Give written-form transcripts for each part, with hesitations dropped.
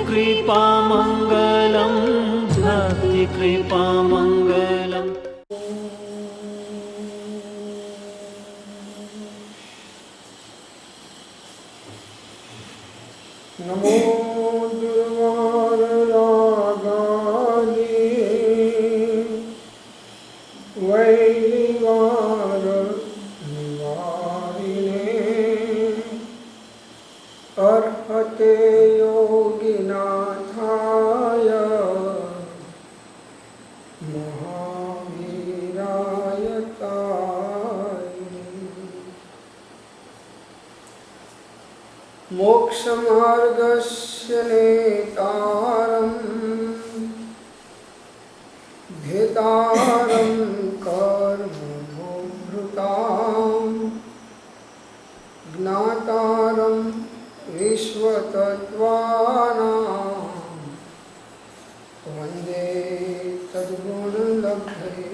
भक्तिकृपामङ्गलं भक्तिकृपामङ्गलम्। नमो दुर्वाररागानि वैरिवार निवारिणे अर्हते योगिनाथाय महावीराय मोक्षमार्गस्य नेतारं भेतारं कर्मभोक्तां ज्ञातारं विश्वतत्त्वानां वन्दे तद्गुणलब्धे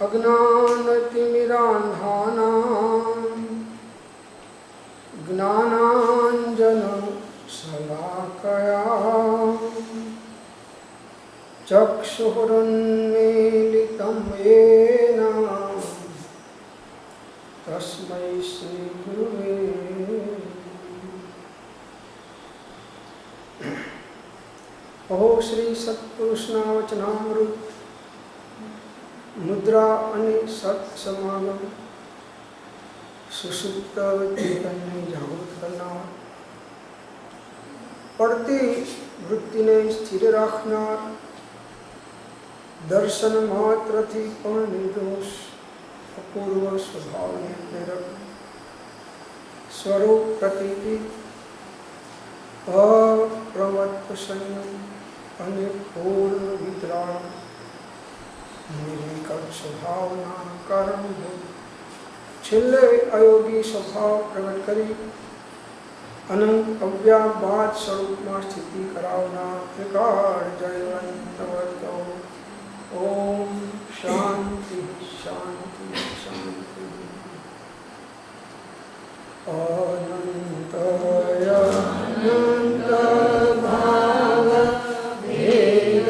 अज्ञानतिमिरान्धानां ज्ञानाञ्जनशलाकया चक्षुरुन्मीलितं येन तस्मै श्रीगुरुवे। अहो श्री सत्पुरुषना वचनामृत मुद्रा અને સત્સમાગમ સુષુપ્ત ચેતનને જાગૃત કરનાર, પડતી વૃત્તિને સ્થિર રાખનાર, દર્શન માત્રથી પણ નિર્દોષ અપૂર્વ સ્વભાવને પ્રેરક, સ્વરૂપ પ્રતીતિ અપ્રવત્સન્ય અને પૂર્ણ વિતરાગ નિર્વિકલ્પ સ્વભાવના કારણભૂત છેલ્લે અયોગી સ્વભાવ પ્રગટ કરી અનંત અવ્યાબાદ સ્વરૂપમાં સ્થિતિ કરાવનાર ત્રિકાળ જયવંત વર્તો. ઓમ શાંતિ શાંતિ શાંતિ. અનંત અનંત ભાવ ભેદ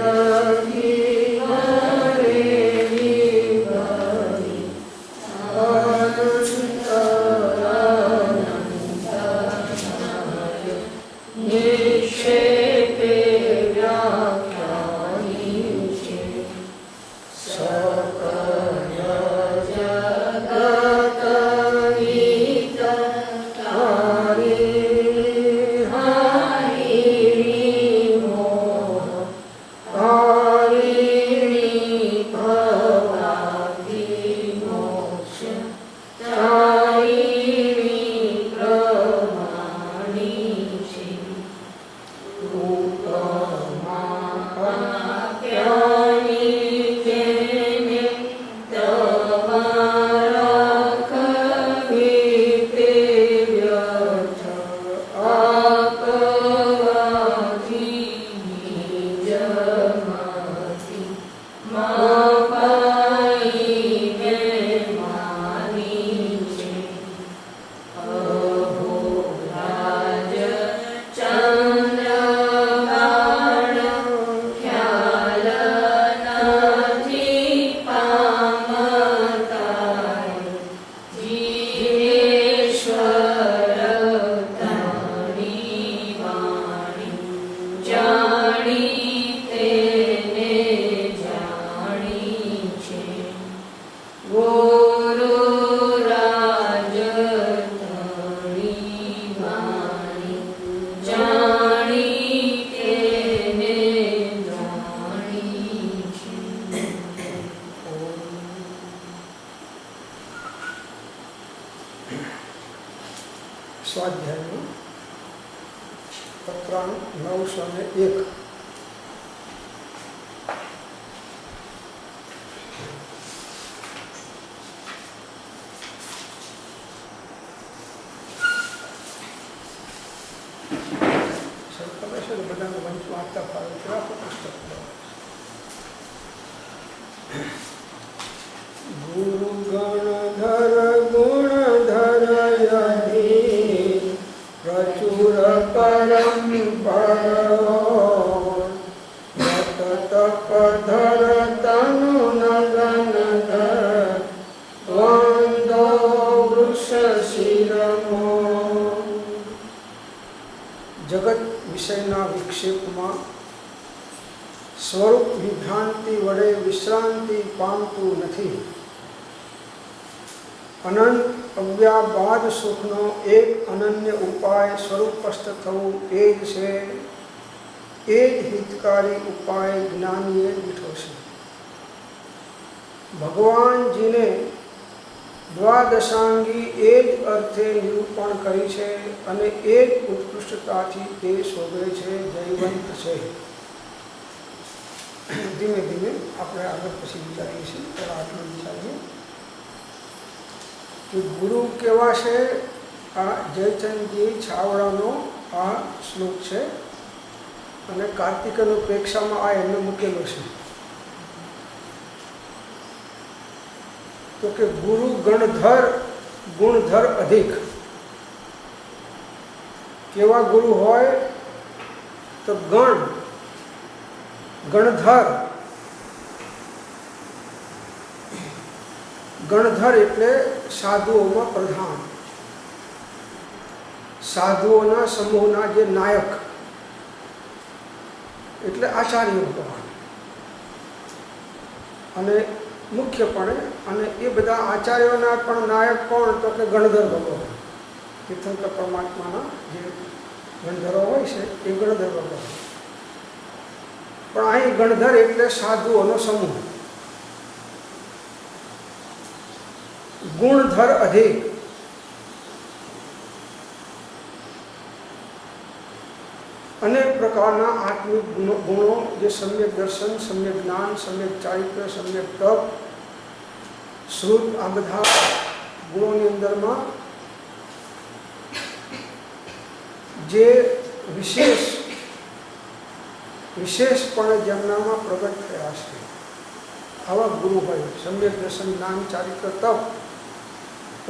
સ્વાધ્યાયનું પત્રાંક 901. બધાને વંચમાં આપતા ફાવે કેવા પુસ્તક ગુરુ ગણધર ગુણધર પ્રચુર પર શિરમો. જગત વિષયના વિક્ષેપમાં સ્વરૂપ વિભ્રાંતિ વડે વિશ્રાંતિ પામતું નથી. અનંત અવ્યાબાદ સુખનો એક અનન્ય ઉપાય સ્વરૂપસ્થ થવું એ જ છે. એ જ હિતકારી ઉપાય જ્ઞાનીએ દીઠો છે. ભગવાનજીને દ્વાદશાંગી એ જ અર્થે નિરૂપણ કરી છે અને એ જ ઉત્કૃષ્ટતાથી તે શોભે છે, જયવંત છે. ધીમે ધીમે આપણે આગળ પછી વિચારીએ છીએ. ત્યારે આટલું વિચારીએ કે ગુરુ કેવા છે. આ જયચંદજી છાવડાનો આ શ્લોક છે અને કાર્તિકની પ્રેક્ષામાં આ એમને મૂકેલો છે. તો કે ગુરુ ગણધર ગુણધર અધિક. કેવા ગુરુ હોય તો ગણધર. ગણધર એટલે સાધુઓમાં પ્રધાન, સાધુઓના સમૂહના જે નાયક એટલે આચાર્ય ભગવાન. અને મુખ્યપણે અને એ બધા આચાર્યોના પણ નાયક કોણ તો કે ગણધર ભગવાન. તીર્થંકર પરમાત્માના જે ગણધરો હોય છે એ ગણધર ભગવાન. પણ અહીં ગણધર એટલે સાધુઓનો સમૂહ. ગુણધર અધિક. અનેક પ્રકારના આત્મિક ગુણો જે સમ્યક દર્શન, સમ્યક જ્ઞાન, સમ્યક ચારિત્ર્ય, સમ્યક તપ, શ્રુત, આ બધા ગુણોની અંદરમાં જે વિશેષપણે જેમનામાં પ્રગટ થયા છે આવા ગુરુ હોય. સમ્યક દર્શન, જ્ઞાન, ચારિત્ર્ય, તપ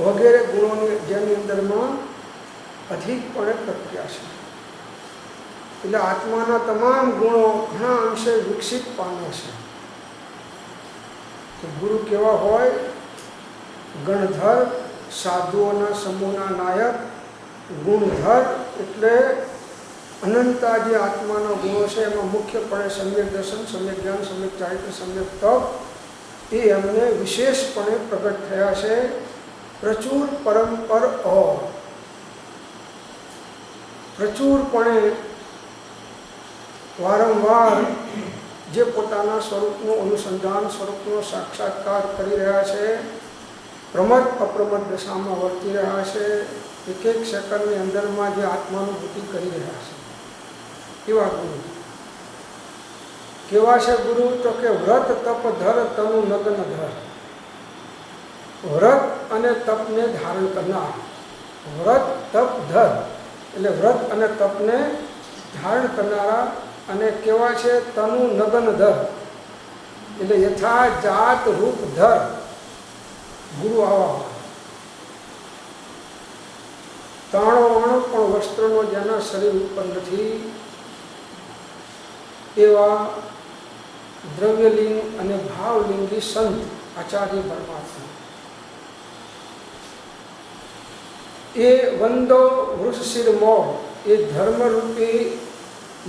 વગેરે ગુણોની જેની અંદરમાં અધિકપણે પ્રક્રિયા છે. એટલે આત્માના તમામ ગુણો ઘણા અંશે વિકસિત પામે છે. તો ગુરુ કેવા હોય? ગણધર, સાધુઓના સમૂહના નાયક. ગુણધર એટલે અનંતા જે આત્માના ગુણો છે એમાં મુખ્યપણે સમ્યક દર્શન, સમ્યક જ્ઞાન, સમ્યક ચારિત્ર્ય, સમ્યક તપ એ એમને વિશેષપણે પ્રગટ થયા છે. પ્રચુર પરંપર પ્રચુરપણે વારંવાર જે પોતાના સ્વરૂપનું અનુસંધાન, સ્વરૂપનો સાક્ષાત્કાર કરી રહ્યા છે, પ્રમદ અપ્રમદ દશામાં વર્તી રહ્યા છે, એક એક સેકન્ડની અંદરમાં જે આત્માનુભૂતિ કરી રહ્યા છે એવા ગુરુ. કેવા છે ગુરુ? તો કે વ્રત તપ ધર તનુ નગ્ન ધર. વ્રત અને તપને ધારણ કરનાર. વ્રત તપ ધર એટલે વ્રત અને તપને ધારણ કરનારા. અને કેવા છે? તનુ નગન ધર એટલે યથા જાત રૂપ ધર. ગુરુ આવા તાણો વાણો પણ વસ્ત્રનો જેના શરીર ઉપર નથી એવા દ્રવ્યલિંગ અને ભાવલિંગી સંત આચાર્ય પરમાત્મા. એ વંદો વૃષશિર મોર એ ધર્મરૂપી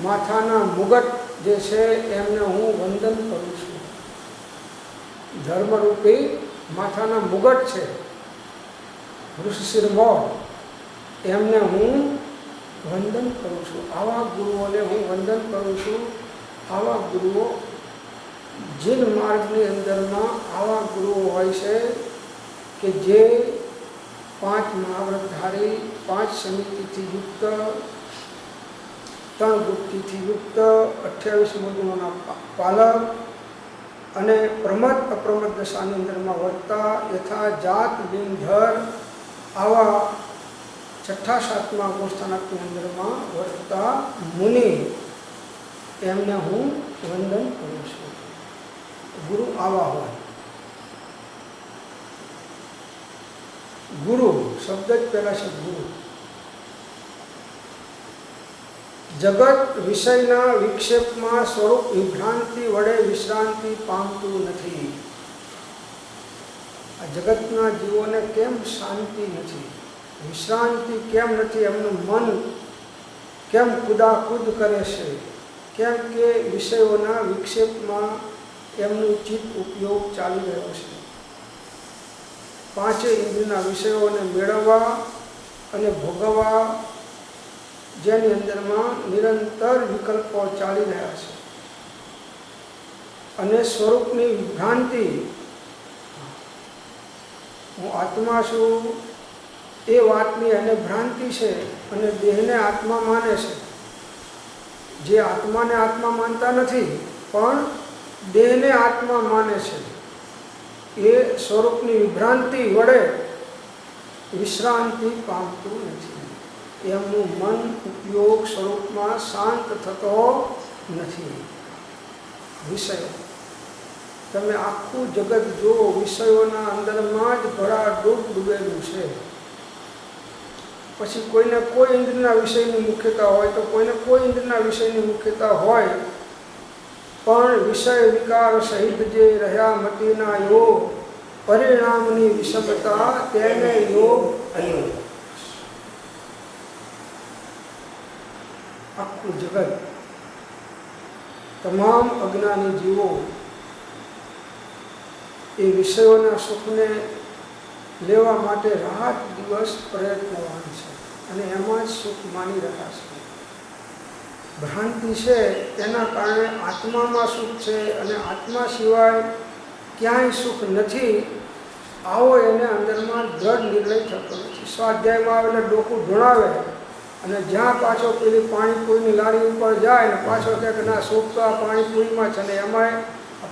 માથાના મુગટ જે છે એમને હું વંદન કરું છું. ધર્મરૂપી માથાના મુગટ છે વૃષશિર મોર, એમને હું વંદન કરું છું. આવા ગુરુઓને હું વંદન કરું છું. આવા ગુરુઓ જીન માર્ગની અંદરમાં આવા ગુરુઓ હોય છે કે જે 5 મહાવ્રતધારી, 5 સમિતિથી યુક્ત, 3 ગુપ્તિથી યુક્ત, 28 ગુણોના પાલક અને પ્રમદ અપ્રમદ દશાની અંદરમાં વર્તા યથા જાત બિંધર આવા 6ઠા 7મા અવસ્થાનાની અંદરમાં વર્તતા મુનિ એમને હું વંદન કરું છું. ગુરુ આવા હોય. ગુરુ શબ્દ જ પહેલા છે ગુરુ. જગત વિષયના વિક્ષેપમાં સ્વરૂપ વિભ્રાંતિ વડે વિશ્રાંતિ પામતું નથી. આ જગતના જીવોને કેમ શાંતિ નથી, વિશ્રાંતિ કેમ નથી, એમનું મન કેમ કુદાકૂદ કરે છે? કેમ કે વિષયોના વિક્ષેપમાં એમનું ચિત્ત ઉપયોગ ચાલી રહ્યો છે. પાંચે ઇન્દ્રિયના વિષયોને મેળવવા અને ભોગવવા, જેની અંદરમાં નિરંતર વિકલ્પો ચાલી રહ્યા છે. અને સ્વરૂપની વિભ્રાંતિ, હું આત્મા છું એ વાતની એને ભ્રાંતિ છે અને દેહને આત્મા માને છે. જે આત્માને આત્મા માનતા નથી પણ દેહને આત્મા માને છે, એ સ્વરૂપની વિભ્રાંતિ વડે વિશ્રાંતિ પામતું નથી. એમનું મન ઉપયોગ સ્વરૂપમાં શાંત થતો નથી. વિષયો, તમે આખું જગત જુઓ, વિષયોના અંદરમાં જ ભરાડૂબ ડૂબેલું છે. પછી કોઈને કોઈ ઇન્દ્રિયના વિષયની મુખ્યતા હોય તો કોઈને કોઈ ઇન્દ્રિયના વિષયની મુખ્યતા હોય, પણ વિષય વિકાર સહિત જે રહ્યા મતિના યોગ, પરિણામની વિષમતા, તેને યોગ અયોગ. આખું જગત, તમામ અજ્ઞાની જીવો એ વિષયોના સુખને લેવા માટે રાત દિવસ પ્રયત્નવાન છે અને એમાં જ સુખ માની રહ્યા છે. ભ્રાંતિ છે એના કારણે આત્મામાં સુખ છે અને આત્મા સિવાય ક્યાંય સુખ નથી, આવો એને અંદરમાં દ્રઢ નિર્ણય થતો નથી. સ્વાધ્યાયમાં આવેલે ડોકું ઢોળાવે અને જ્યાં પાછો પેલી પાણીપુરીની લારી ઉપર જાય ને પાછો કહે કે ના, સુખ તો આ પાણીપુરીમાં છે ને એમાંય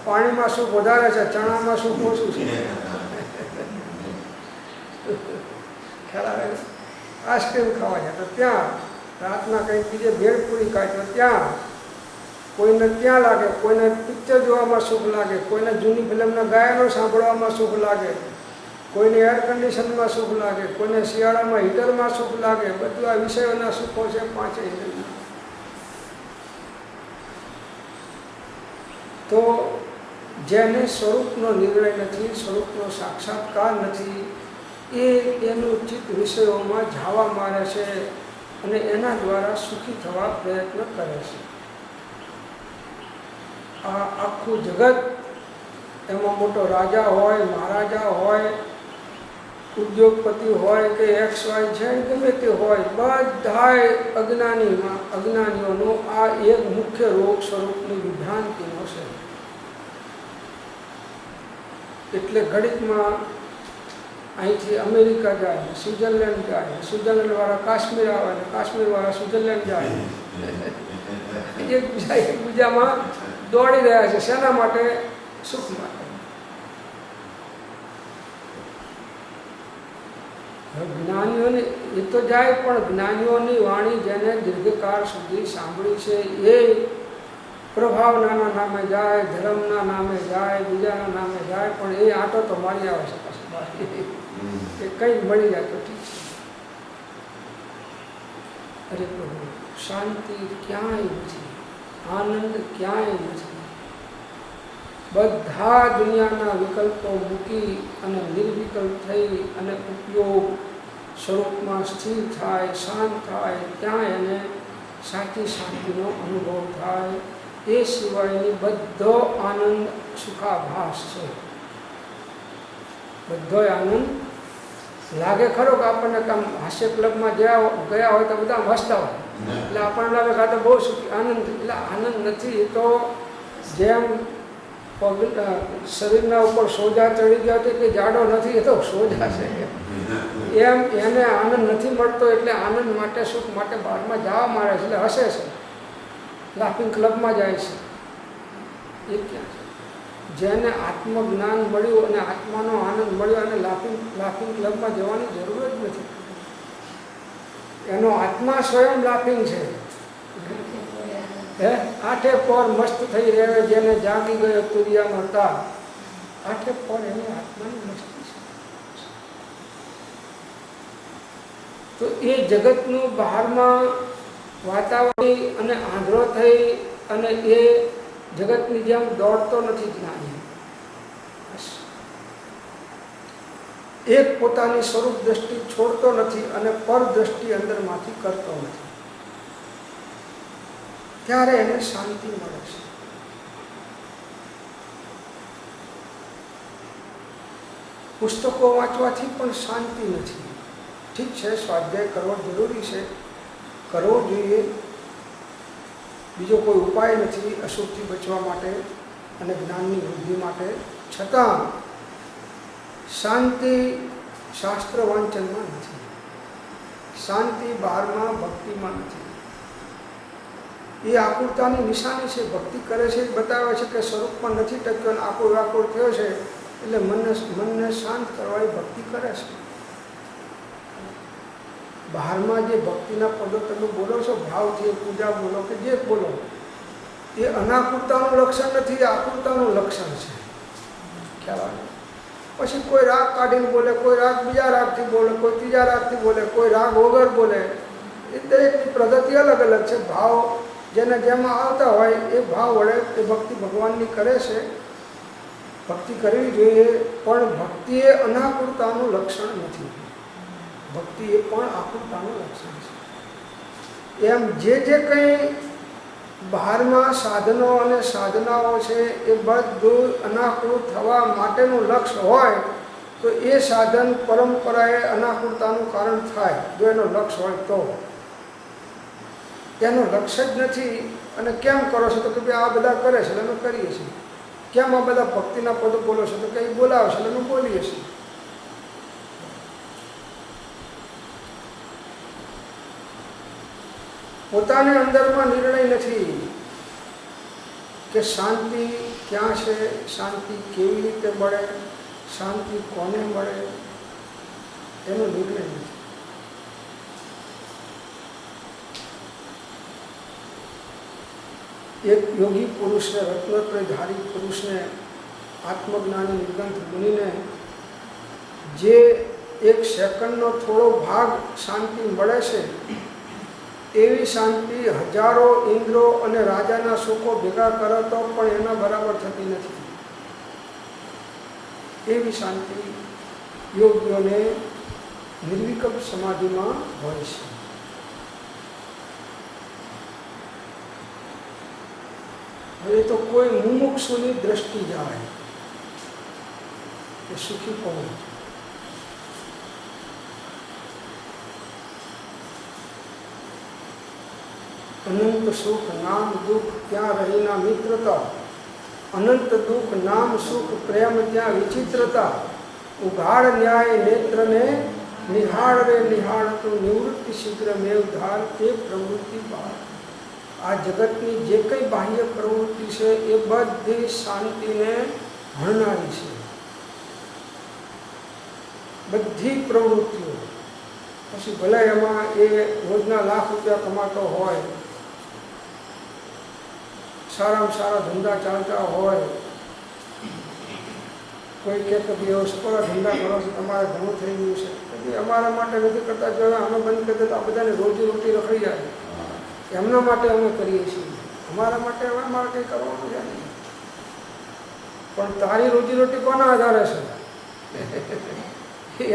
પાણીમાં સુખ વધારે છે, ચણામાં સુખ ઓછું છે. ખ્યાલ આવે? આઈસ્ક્રીમ ખાવા જાય તો ત્યાં, રાતના કંઈક બીજે ભેળપૂરી ખાય તો ત્યાં, કોઈને ત્યાં લાગે, કોઈને પિક્ચર જોવામાં સુખ લાગે, કોઈને જૂની ફિલ્મના ગાયનો સાંભળવામાં સુખ લાગે, કોઈને એર કન્ડિશનમાં સુખ લાગે, કોઈને શિયાળામાં હીટરમાં સુખ લાગે. બધું આ વિષયોના સુખો છે પાંચે ઇન્દ્રિયના. તો જેને સ્વરૂપનો નિર્ણય નથી, સ્વરૂપનો સાક્ષાત્કાર નથી, એનું ચિત્ત વિષયોમાં ઝાવા મારે છે અને એના દ્વારા સુખી થવા પ્રયત્ન કરે છે. આ આખું જગત, એમાં મોટો રાજા હોય, મહારાજા હોય, ઉદ્યોગપતિ હોય કે XY છે, ગમે તે હોય, બધાય અજ્ઞાનીઓનો આ એક મુખ્ય રોગ સ્વરૂપની વિભ્રાંતિનો છે. એટલે ઘડીકમાં અહીંથી અમેરિકા જાય, સ્વિટ્ઝરલેન્ડ જાય, સ્વિટ્ઝરલેન્ડવાળા કાશ્મીર આવે ને કાશ્મીરવાળા સ્વિટ્ઝરલેન્ડ જાય, એકબીજામાં દોડી રહ્યા છે. શેના માટે? સુખ માટે. જ્ઞાનીઓને એ તો જાય, પણ જ્ઞાનીઓની વાણી જેને દીર્ઘકાળ સુધી સાંભળી છે એ પ્રભાવનાના નામે જાય, ધર્મના નામે જાય, બીજાના નામે જાય, પણ એ આંટો તો મારી આવે છે પાછું. એ કંઈ મળી જાય તો ઠીક છે. અરે પ્રભુ, શાંતિ ક્યાંય નથી, આનંદ ક્યાંય નથી. બધા દુનિયાના વિકલ્પો મૂકી અને નિર્વિકલ્પ થઈ અને ઉપયોગ સ્વરૂપમાં સ્થિર થાય, શાંત થાય, ત્યાં એને સાચી શાંતિનો અનુભવ થાય. એ સિવાયની બધો આનંદ સુખાભાસ છે. બધો આનંદ લાગે ખરો કે આપણને કામ હાસ્ય ક્લબમાં ગયા હોય તો બધા હસતા હોય એટલે આપણને લાગે કે આ તો બહુ સુખી આનંદ. એટલે આનંદ નથી. એ તો જેમ શરીરના ઉપર સોજા ચડી ગયા હતી કે જાડો નથી, એ તો સોજા છે, એમ એને આનંદ નથી મળતો. એટલે આનંદ માટે, સુખ માટે બહારમાં જવા માંડે છે, એટલે હસે છે, લાફિંગ ક્લબમાં જાય છે. એ ક્યાં છે? જેને આત્મજ્ઞાન મળ્યું અને આત્માનો આનંદ મળ્યો અને લાફિંગ ક્લબમાં જવાની જરૂર જ નથી. એનો આત્મા સ્વયં લાફિંગ છે. આઠે પર મસ્ત થઈ રહે, જેને જાગી ગયો તુરિયામાં હતા, આઠે પર એની આત્માની મસ્તી છે. તો એ જગતનું બહારમાં વાતાવરણ અને આંધળો થઈ અને એ જગતની જેમ દોડતો નથી જ્ઞાની. એક પોતાની સ્વરૂપ દ્રષ્ટિ છોડતો નથી અને પર દ્રષ્ટિ અંદરમાંથી કરતો નથી, ત્યારે એને શાંતિ મળે છે. પુસ્તકો વાંચવાથી પણ શાંતિ નથી. ઠીક છે, સ્વાધ્યાય કરવો જરૂરી છે, કરવો જોઈએ, બીજો કોઈ ઉપાય નથી અશુભથી બચવા માટે અને જ્ઞાનની વૃદ્ધિ માટે. છતાં શાંતિ શાસ્ત્ર વાંચનમાં નથી, શાંતિ બહારમાં ભક્તિમાં નથી. એ આકુરતાની નિશાની છે. ભક્તિ કરે છે, બતાવે છે કે સ્વરૂપમાં નથી ટક્યો અને આકુર વ્યાકુર થયો છે, એટલે મનને શાંત કરવા એ ભક્તિ કરે છે. બહારમાં જે ભક્તિના પદો તમે બોલો છો, ભાવથી પૂજા બોલો કે જે બોલો, એ અનાકુરતાનું લક્ષણ નથી, એ આકુરતાનું લક્ષણ છે. ખ્યાલ આવે? પછી કોઈ રાગ કાઢીને બોલે, કોઈ રાગ બીજા રાગથી બોલે, કોઈ ત્રીજા રાગથી બોલે, કોઈ રાગ વગર બોલે. એ દરેકની પદ્ધતિ અલગ અલગ છે. ભાવ જેને જેમાં આવતા હોય એ ભાવ વડે એ ભક્તિ ભગવાનની કરે છે. ભક્તિ કરવી જોઈએ, પણ ભક્તિ એ અનાકુરતાનું લક્ષણ નથી. ભક્તિ એ પણ આકુરતાનું લક્ષણ છે. એમ જે કંઈ બહારમાં સાધનો અને સાધનાઓ છે એ બધું અનાકુર થવા માટેનું લક્ષ્ય હોય તો એ સાધન પરંપરાએ અનાકુરતાનું કારણ થાય. જો એનો લક્ષ્ય હોય તો. એનો લક્ષ્ય જ નથી. અને કેમ કરો છો તો કે ભાઈ આ બધા કરે છે એટલે અમે કરીએ છીએ. કેમ આ બધા ભક્તિના પદો બોલો છો તો કંઈ બોલાવે છે એટલે અમે બોલીએ છીએ. પોતાને અંદરમાં નિર્ણય નથી કે શાંતિ ક્યાં છે, શાંતિ કેવી રીતે મળે, શાંતિ કોને મળે, એનો નિર્ણય નથી. એક યોગી પુરુષને, રત્નત્રયધારી પુરુષને, આત્મજ્ઞાની નિર્ગંથ મુનિને જે એક સેકન્ડનો થોડો ભાગ શાંતિ મળે છે, એવી શાંતિ હજારો ઇન્દ્રો અને રાજાના સુખો ભેગા કરે તો પણ એના બરાબર થતી નથી. એવી શાંતિ યોગીઓને નિર્વિકલ્પ સમાધિમાં હોય છે. હવે તો કોઈ મુમુક્ષુની દ્રષ્ટિ જાય કે સુખી કોણ, અનંત સુખ નામ દુઃખ ત્યાં રહીના મિત્રતા, અનંત દુઃખ નામ સુખ પ્રેમ ત્યાં વિચિત્રતા, ઉઘાડ ન્યાય નેત્રને નિહાળ રે નિહાળતું નિવૃત્તિ શીઘ્ર મેવ ધાર તે પ્રવૃત્તિ બહાર. આ જગતની જે કંઈ બાહ્ય પ્રવૃત્તિ છે એ બધી શાંતિને હણનારી છે. બધી પ્રવૃત્તિઓ, પછી ભલે એમાં એ રોજના લાખ રૂપિયા કમાતો હોય, સારામાં સારા ધંધા ચાલતા હોય, કોઈ કહે કે ભાઈ હવે સપોરા ધંધા કરો છો, તમારે ઘણું થઈ ગયું છે, એટલે અમારા માટે નથી કરતા. જો અમે બંધ કરી દે તો આ બધાને રોજી રોટી રખડી જાય. એમના માટે અમે કરીએ છીએ, અમારા માટે હવે અમારે કંઈ કરવાનું છે નહીં. પણ તારી રોજી રોટી કોના આધારે છે?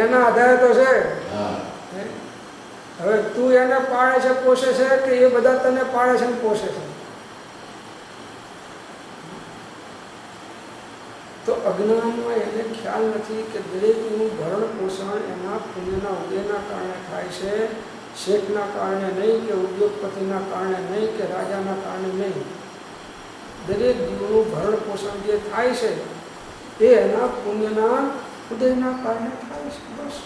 એના આધારે તો છે. હવે તું એને પાળે છે, પોષે છે, કે એ બધા તને પાળે છે ને પોષે છે? તો અજ્ઞાનમાં એને ખ્યાલ નથી કે દરેકનું ભરણ પોષણ એના પુણ્યના ઉદયના કારણે થાય છે, શેઠના કારણે નહીં, કે ઉદ્યોગપતિના કારણે નહીં, કે રાજાના કારણે નહીં. દરેક જીવનું ભરણ પોષણ જે થાય છે એ એના પુણ્યના ઉદયના કારણે થાય છે. બસ.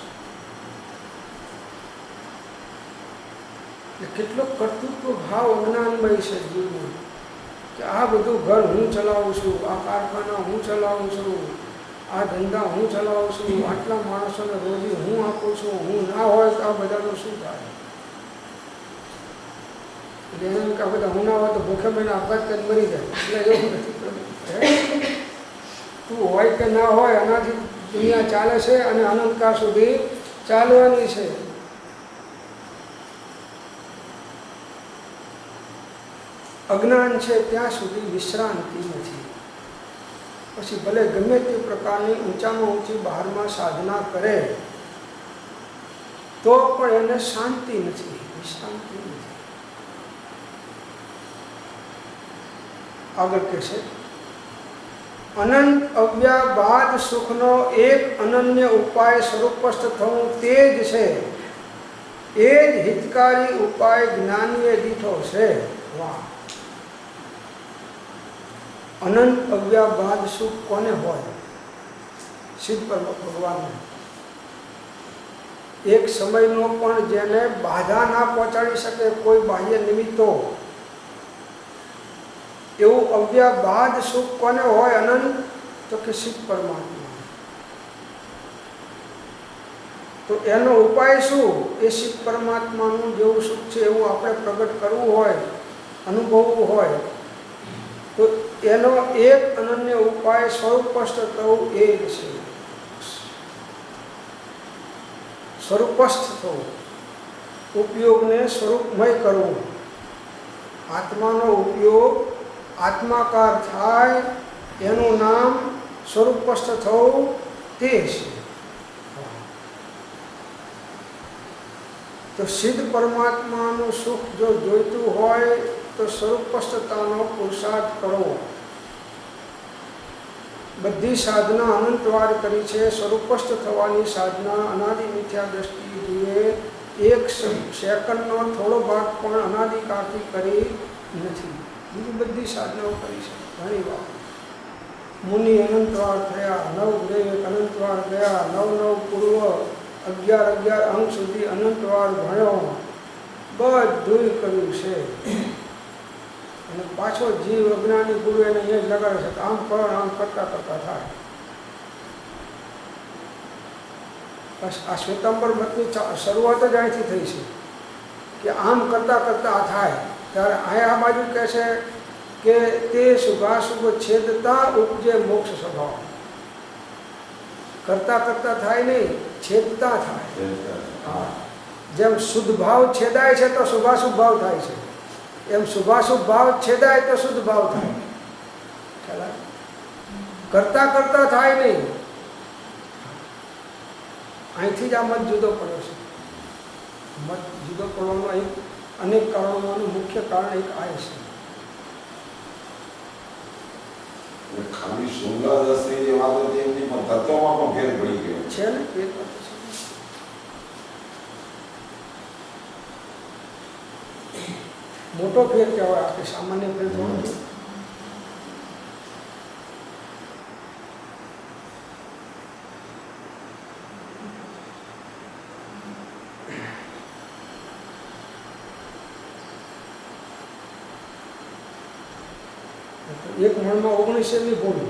કેટલો કર્તૃત્વ ભાવ અજ્ઞાનમય છે જીવમાં, કે આ બધું ઘર હું ચલાવું છું, આ કારખાના હું ચલાવું છું, આ ધંધા હું ચલાવું છું, આટલા માણસોને રોજી હું આપું છું, હું ના હોય તો આ બધાનું શું થાય? એટલે એને કે બધા હું ના હોય તો ભૂખે મહિને આપઘાત કરી મરી જાય. એટલે એવું નથી. તું હોય કે ના હોય, આનાથી દુનિયા ચાલે છે અને અનંતકાળ સુધી ચાલવાની છે. અજ્ઞાન છે ત્યાં સુધી વિશ્રાંતિ નથી. પછી ભલે ગમે તે પ્રકારની ઊંચામાં ઊંચી બહારમાં સાધના કરે તો પણ એને શાંતિ નથી, વિશ્રાંતિ નથી. આગળ કહે છે, અનંત અવ્યાબાદ સુખનો એક અનન્ય ઉપાય સ્વરૂપસ્થ થવું તે જ છે. એ જ હિતકારી ઉપાય જ્ઞાનીએ દીઠો છે. વાહ! અનંત અવ્યાબાદ સુખ કોને હોય? સિદ્ધ ભગવાનને. એક સમયનો પણ જેને બાધા ના પહોંચાડી શકે કોઈ બાહ્ય નિમિત્તો, એવું અવ્યાબાદ સુખ કોને હોય અનંત? તો કે સિદ્ધ પરમાત્મા. તો એનો ઉપાય શું? એ સિદ્ધ પરમાત્માનું જેવું સુખ છે એવું આપણે પ્રગટ કરવું હોય, અનુભવવું હોય, તો એનો એક અનન્ય ઉપાય સ્વરૂપસ્થ થવું એ જ છે. સ્વરૂપસ્થ થવું, ઉપયોગને સ્વરૂપમય કરવું. આત્માનો ઉપયોગ આત્માકાર થાય એનું નામ સ્વરૂપસ્થ થવું તે છે. તો સિદ્ધ પરમાત્માનું સુખ જો જોઈતું હોય તો સ્વરૂપસ્થતાનો પુરુષાર્થ કરવો. બધી સાધના અનંતવાર કરી છે. સ્વરૂપસ્થ થવાની સાધના અનાદિ મિથ્યા દ્રષ્ટિ જોઈએ એક સેકન્ડનો થોડો ભાગ પણ અનાદિકાળથી કરી નથી. બીજી બધી સાધનાઓ કરી છે ઘણી વાર. મુનિ અનંતવાર થયા, 9 ગ્રેક અનંતવાર ગયા, 9 પૂર્વ 11 અંક સુધી અનંતવાર ભણ્યો, બધું કર્યું છે. અને પાછો જીવ અજ્ઞાની ગુરુ એને અહીંયા જ લગાડે છે, આમ કરો આમ કરતા કરતા થાય. બસ આ શ્વેતાંબર મતની શરૂઆત જ અહીંથી થઈ છે કે આમ કરતા કરતા થાય. ત્યારે અહીંયા આ બાજુ કહે છે કે તે શુભાશુભ છેદતા ઉપજે મોક્ષ સ્વભાવ. કરતા કરતા થાય નહીં, છેદતા થાય. હા, જેમ શુદ્ધ ભાવ છેદાય છે તો શુભાશુભ ભાવ થાય છે, એમ શુભાશુભ ભાવ છેદાય તો શુદ્ધ ભાવ થાય. ખ્યાલ? કરતા કરતા થાય નહીં. અહીંથી જ આ મત જુદો પડ્યો છે. મત જુદો પડવાનો એક અનેક કારણોનું મુખ્ય કારણ એક આ છે. ખાલી સુંદર દસરી જે વાતો છે એમની પણ તત્વમાં પણ ફેર પડી ગયો છે ને. એ મોટો ફેર કહેવાય, આપણે સામાન્ય ફેર થોડો. એક મણમાં 19 શેરની ભૂલ,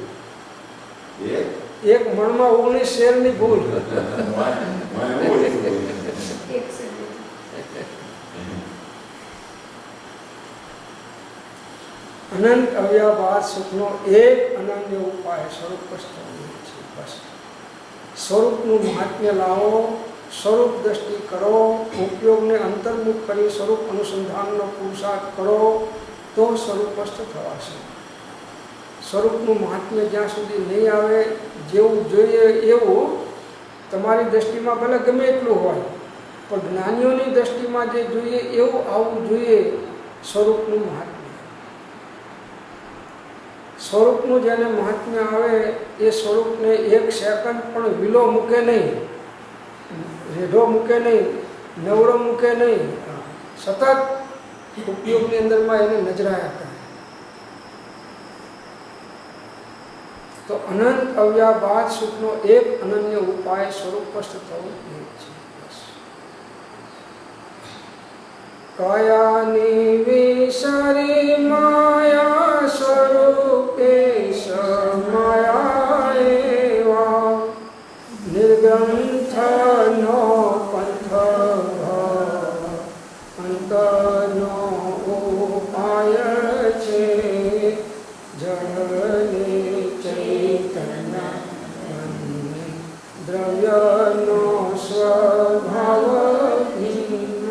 એક મણમાં 19 શેરની ભૂલ. અનંત અવ્યાભાસ સુખનો એક અનન્ય ઉપાય સ્વરૂપસ્થ થવાનો છે. બસ સ્વરૂપનું મહાત્મ્ય લાવો, સ્વરૂપ દ્રષ્ટિ કરો, ઉપયોગને અંતર્મુખ કરી સ્વરૂપ અનુસંધાનનો પુરુષાર્થ કરો તો સ્વરૂપસ્થ થવાશે. સ્વરૂપનું મહાત્મ્ય જ્યાં સુધી નહીં આવે, જેવું જોઈએ એવું તમારી દ્રષ્ટિમાં ભલે ગમે એટલું હોય, પણ જ્ઞાનીઓની દ્રષ્ટિમાં જે જોઈએ એવું આવવું જોઈએ સ્વરૂપનું મહાત્મ્ય. સ્વરૂપનું જેને મહાત્મ્ય આવે એ સ્વરૂપને એક સેકન્ડ પણ વિલો મૂકે નહીં, રેઢો મૂકે નહીં, નવરો મૂકે નહીં, સતત ઉપયોગની અંદરમાં એને નજરાયા કરે. તો અનંત અવ્યાબાદ સુખનો એક અનન્ય ઉપાય સ્વરૂપસ્થ થવું એ છે. કાયાની વિસારી માયા સ્વરૂપે સમાયા એવા નિર્ગ્રંથનો પંથ અંતનો ઉપાય છે. જળને ચૈતન્ય દ્રવ્યનો સ્વભાવ ભિન્ન.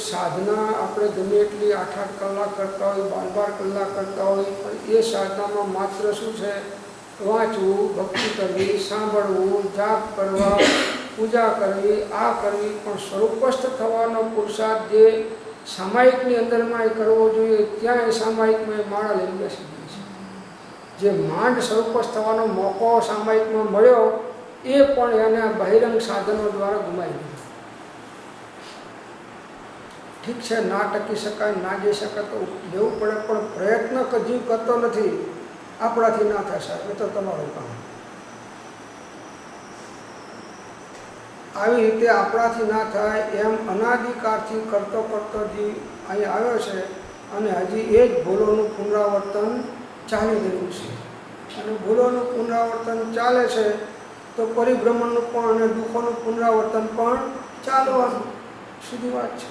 સાધના આપણે ગમે એટલી 8-8 કલાક કરતા હોય, 12-12 કલાક કરતા હોય, પણ એ સાધનામાં માત્ર શું છે? વાંચવું, ભક્તિ કરવી, સાંભળવું, જાપ કરવા, પૂજા કરવી, આ કરવી. પણ સ્વરૂપસ્થ થવાનો પુરુષાર્થ જે સામાયિકની અંદરમાં એ કરવો જોઈએ, ત્યાં એ સામાયિકમાં એ માળા લઈને બેસી ગઈ છે. જે માંડ સ્વરૂપસ્થ થવાનો મોકો સામાયિકમાં મળ્યો, એ પણ એને બહિરંગ સાધનો દ્વારા ગુમાવી દીધો. ઠીક છે, ના ટકી શકાય, ના જઈ શકાય તો લેવું પડે, પણ પ્રયત્ન જીવ કરતો નથી. આપણાથી ના થશે, એ તો તમારું કામ. આવી રીતે આપણાથી ના થાય એમ અનાદિકાળથી કરતો જીવ અહીં આવ્યો છે, અને હજી એ જ ભૂલોનું પુનરાવર્તન ચાલી રહ્યું છે. અને ભૂલોનું પુનરાવર્તન ચાલે છે તો પરિભ્રમણનું પણ અને દુઃખોનું પુનરાવર્તન પણ ચાલવાનું. સીધી વાત છે.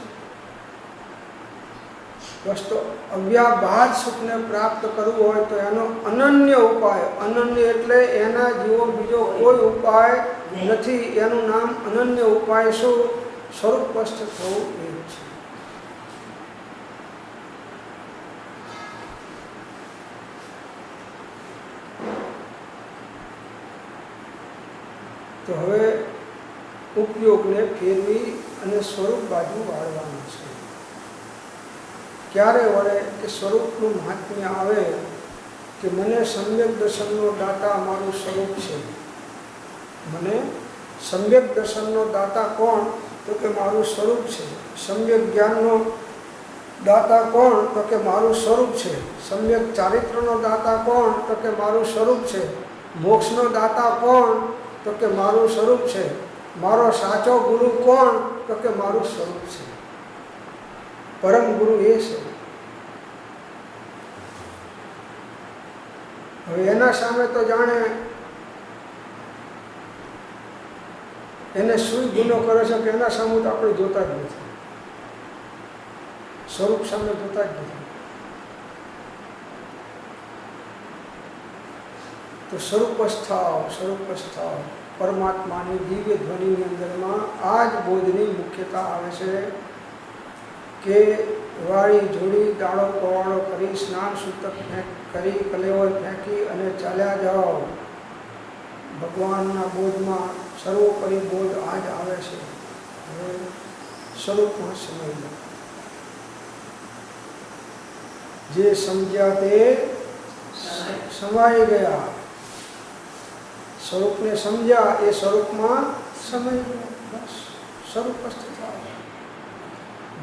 બસ તો અવ્યાબાદ સુખને પ્રાપ્ત કરવું હોય તો એનો અનન્ય ઉપાય, અનન્ય એટલે એના જેવો બીજો કોઈ ઉપાય નથી. એનું નામ અનન્ય ઉપાય શું? સ્વરૂપસ્થ થવું એ છે. તો હવે ઉપયોગને ફેરવી અને સ્વરૂપ બાજુ વાળવાનું છે. ક્યારે વળે કે સ્વરૂપનું મહાત્મ્ય આવે કે મને સમ્યક દર્શનનો દાતા મારું સ્વરૂપ છે. મને સમ્યક દર્શનનો દાતા કોણ? તો કે મારું સ્વરૂપ છે. સમ્યક જ્ઞાનનો દાતા કોણ? તો કે મારું સ્વરૂપ છે. સમ્યક ચારિત્રનો દાતા કોણ? તો કે મારું સ્વરૂપ છે. મોક્ષનો દાતા કોણ? તો કે મારું સ્વરૂપ છે. મારો સાચો ગુરુ કોણ? તો કે મારું સ્વરૂપ છે. પરમ ગુરુ એ છે. હવે એના સામે તો જાણે એને શું ગુનો કરે છે કે એના સામે તો આપણે જોતા જ નથી. સ્વરૂપ સામે જોતા જ નથી. તો સ્વરૂપસ્થ પરમાત્માની દિવ્ય ધ્વનિની અંદરમાં આ જ બોધની મુખ્યતા આવે છે કે વાળી જોડી દાડો પવાડો કરી સ્નાન સૂતક કરી કલેવર ફેંકી અને ચાલ્યા જાઓ. ભગવાનના બોધમાં સર્વોપરી બોધ આ જ આવે છે. હવે સ્વરૂપમાં સમય લો. જે સમજ્યા તે સમાઈ ગયા. સ્વરૂપને સમજ્યા એ સ્વરૂપમાં સમાઈ ગયા. બસ સ્વરૂપસ્થ થાય.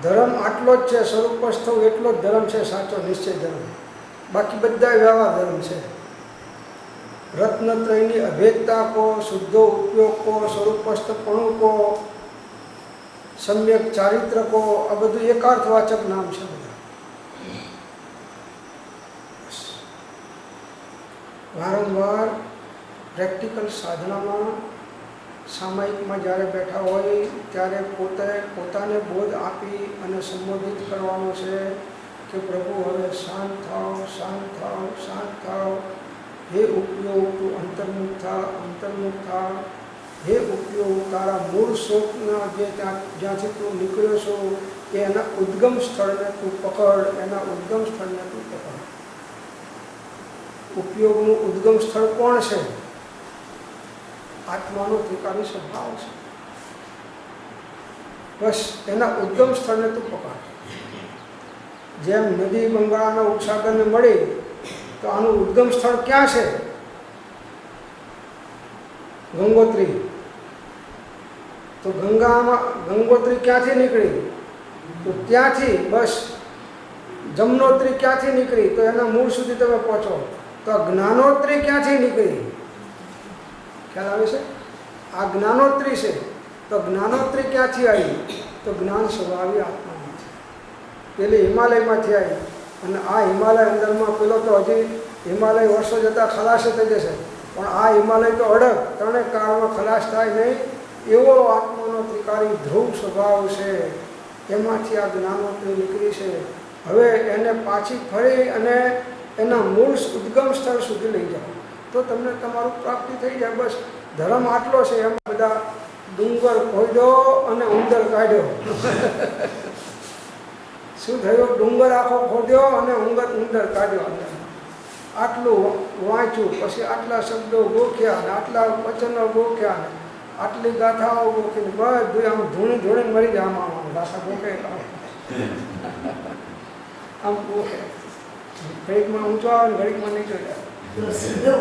ધર્મ આટલો જ છે. સ્વરૂપસ્થ થવું એટલો જ ધર્મ છે, સાચો નિશ્ચય ધર્મ. બાકી બધા વ્યવહાર ધર્મ છે. રત્નત્રયની અભેદતા કો, શુદ્ધો ઉપયોગ કો, સ્વરૂપસ્થપણું કો, સમ્યક ચારિત્ર કો, આ બધું એકાર્થવાચક નામ છે બધા. વારંવાર પ્રેક્ટિકલ સાધનામાં સામાયિકમાં જ્યારે બેઠા હોય ત્યારે પોતાને બોધ આપી અને સંબોધિત કરવાનો છે કે પ્રભુ હવે શાંત થાવ, શાંત થાવ, શાંત થાવ. હે ઉપયોગ તું અંતર્મુખ થા. હે ઉપયોગ તારા મૂળ સ્વરૂપના જે જ્યાંથી તું નીકળ્યો છો એ એના ઉદ્ગમ સ્થળને તું પકડ. એના ઉદ્ગમ સ્થળને તું પકડ. ઉપયોગનું ઉદ્ગમ સ્થળ કોણ છે? આત્માનો ત્રિકારી સ્વભાવ છે. બસ એના ઉદ્ગમ સ્થળને તું પકડ. જેમ નદી બંગાળાના ઉપસાગરને મળી તો આનું ઉદ્ગમ સ્થળ ક્યાં છે? ગંગોત્રી. તો ગંગોત્રી ક્યાંથી નીકળી? તો ત્યાંથી. બસ જમનોત્રી ક્યાંથી નીકળી? તો એના મૂળ સુધી તમે પહોંચો. તો જ્ઞાનોત્રી ક્યાંથી નીકળી? ખ્યાલ આવે છે? આ જ્ઞાનોત્રી છે. તો જ્ઞાનોત્રી ક્યાંથી આવી? તો જ્ઞાન સ્વભાવી આત્મામાંથી. પેલી હિમાલયમાંથી આવી. અને આ હિમાલય અંદરમાં પેલો તો હજી હિમાલય વર્ષો જતાં ખલાસ થઈ જશે, પણ આ હિમાલય તો અડગ ત્રણેય કાળમાં ખલાસ થાય નહીં એવો આત્માનો ત્રિકારી ધ્રુવ સ્વભાવ છે. એમાંથી આ જ્ઞાનોત્રી નીકળી છે. હવે એને પાછી ફરી અને એના મૂળ ઉદ્ગમ સ્થળ સુધી લઈ જાઓ તો તમને તમારું પ્રાપ્તિ થઈ જાય. બસ ધર્મ આટલો છે. એમ બધા ડુંગર ખોદ્યો અને ઉંદર કાઢ્યો. શું થયું? ડુંગર આખો ખોદ્યો અને ઉંદર કાઢ્યો અંદર. આટલું વાંચ્યું, પછી આટલા શબ્દો ગોખ્યા અને આટલા વચનો ગોખ્યા ને આટલી ગાથાઓ ગોખીને બધું આમ ધૂણીને મરી જાય. આમ ગાથા ગોખે આમ ગોખે, ઘડીકમાં ઊંચો આવે ને ઘડીકમાં નીચો જાય. તો સીધો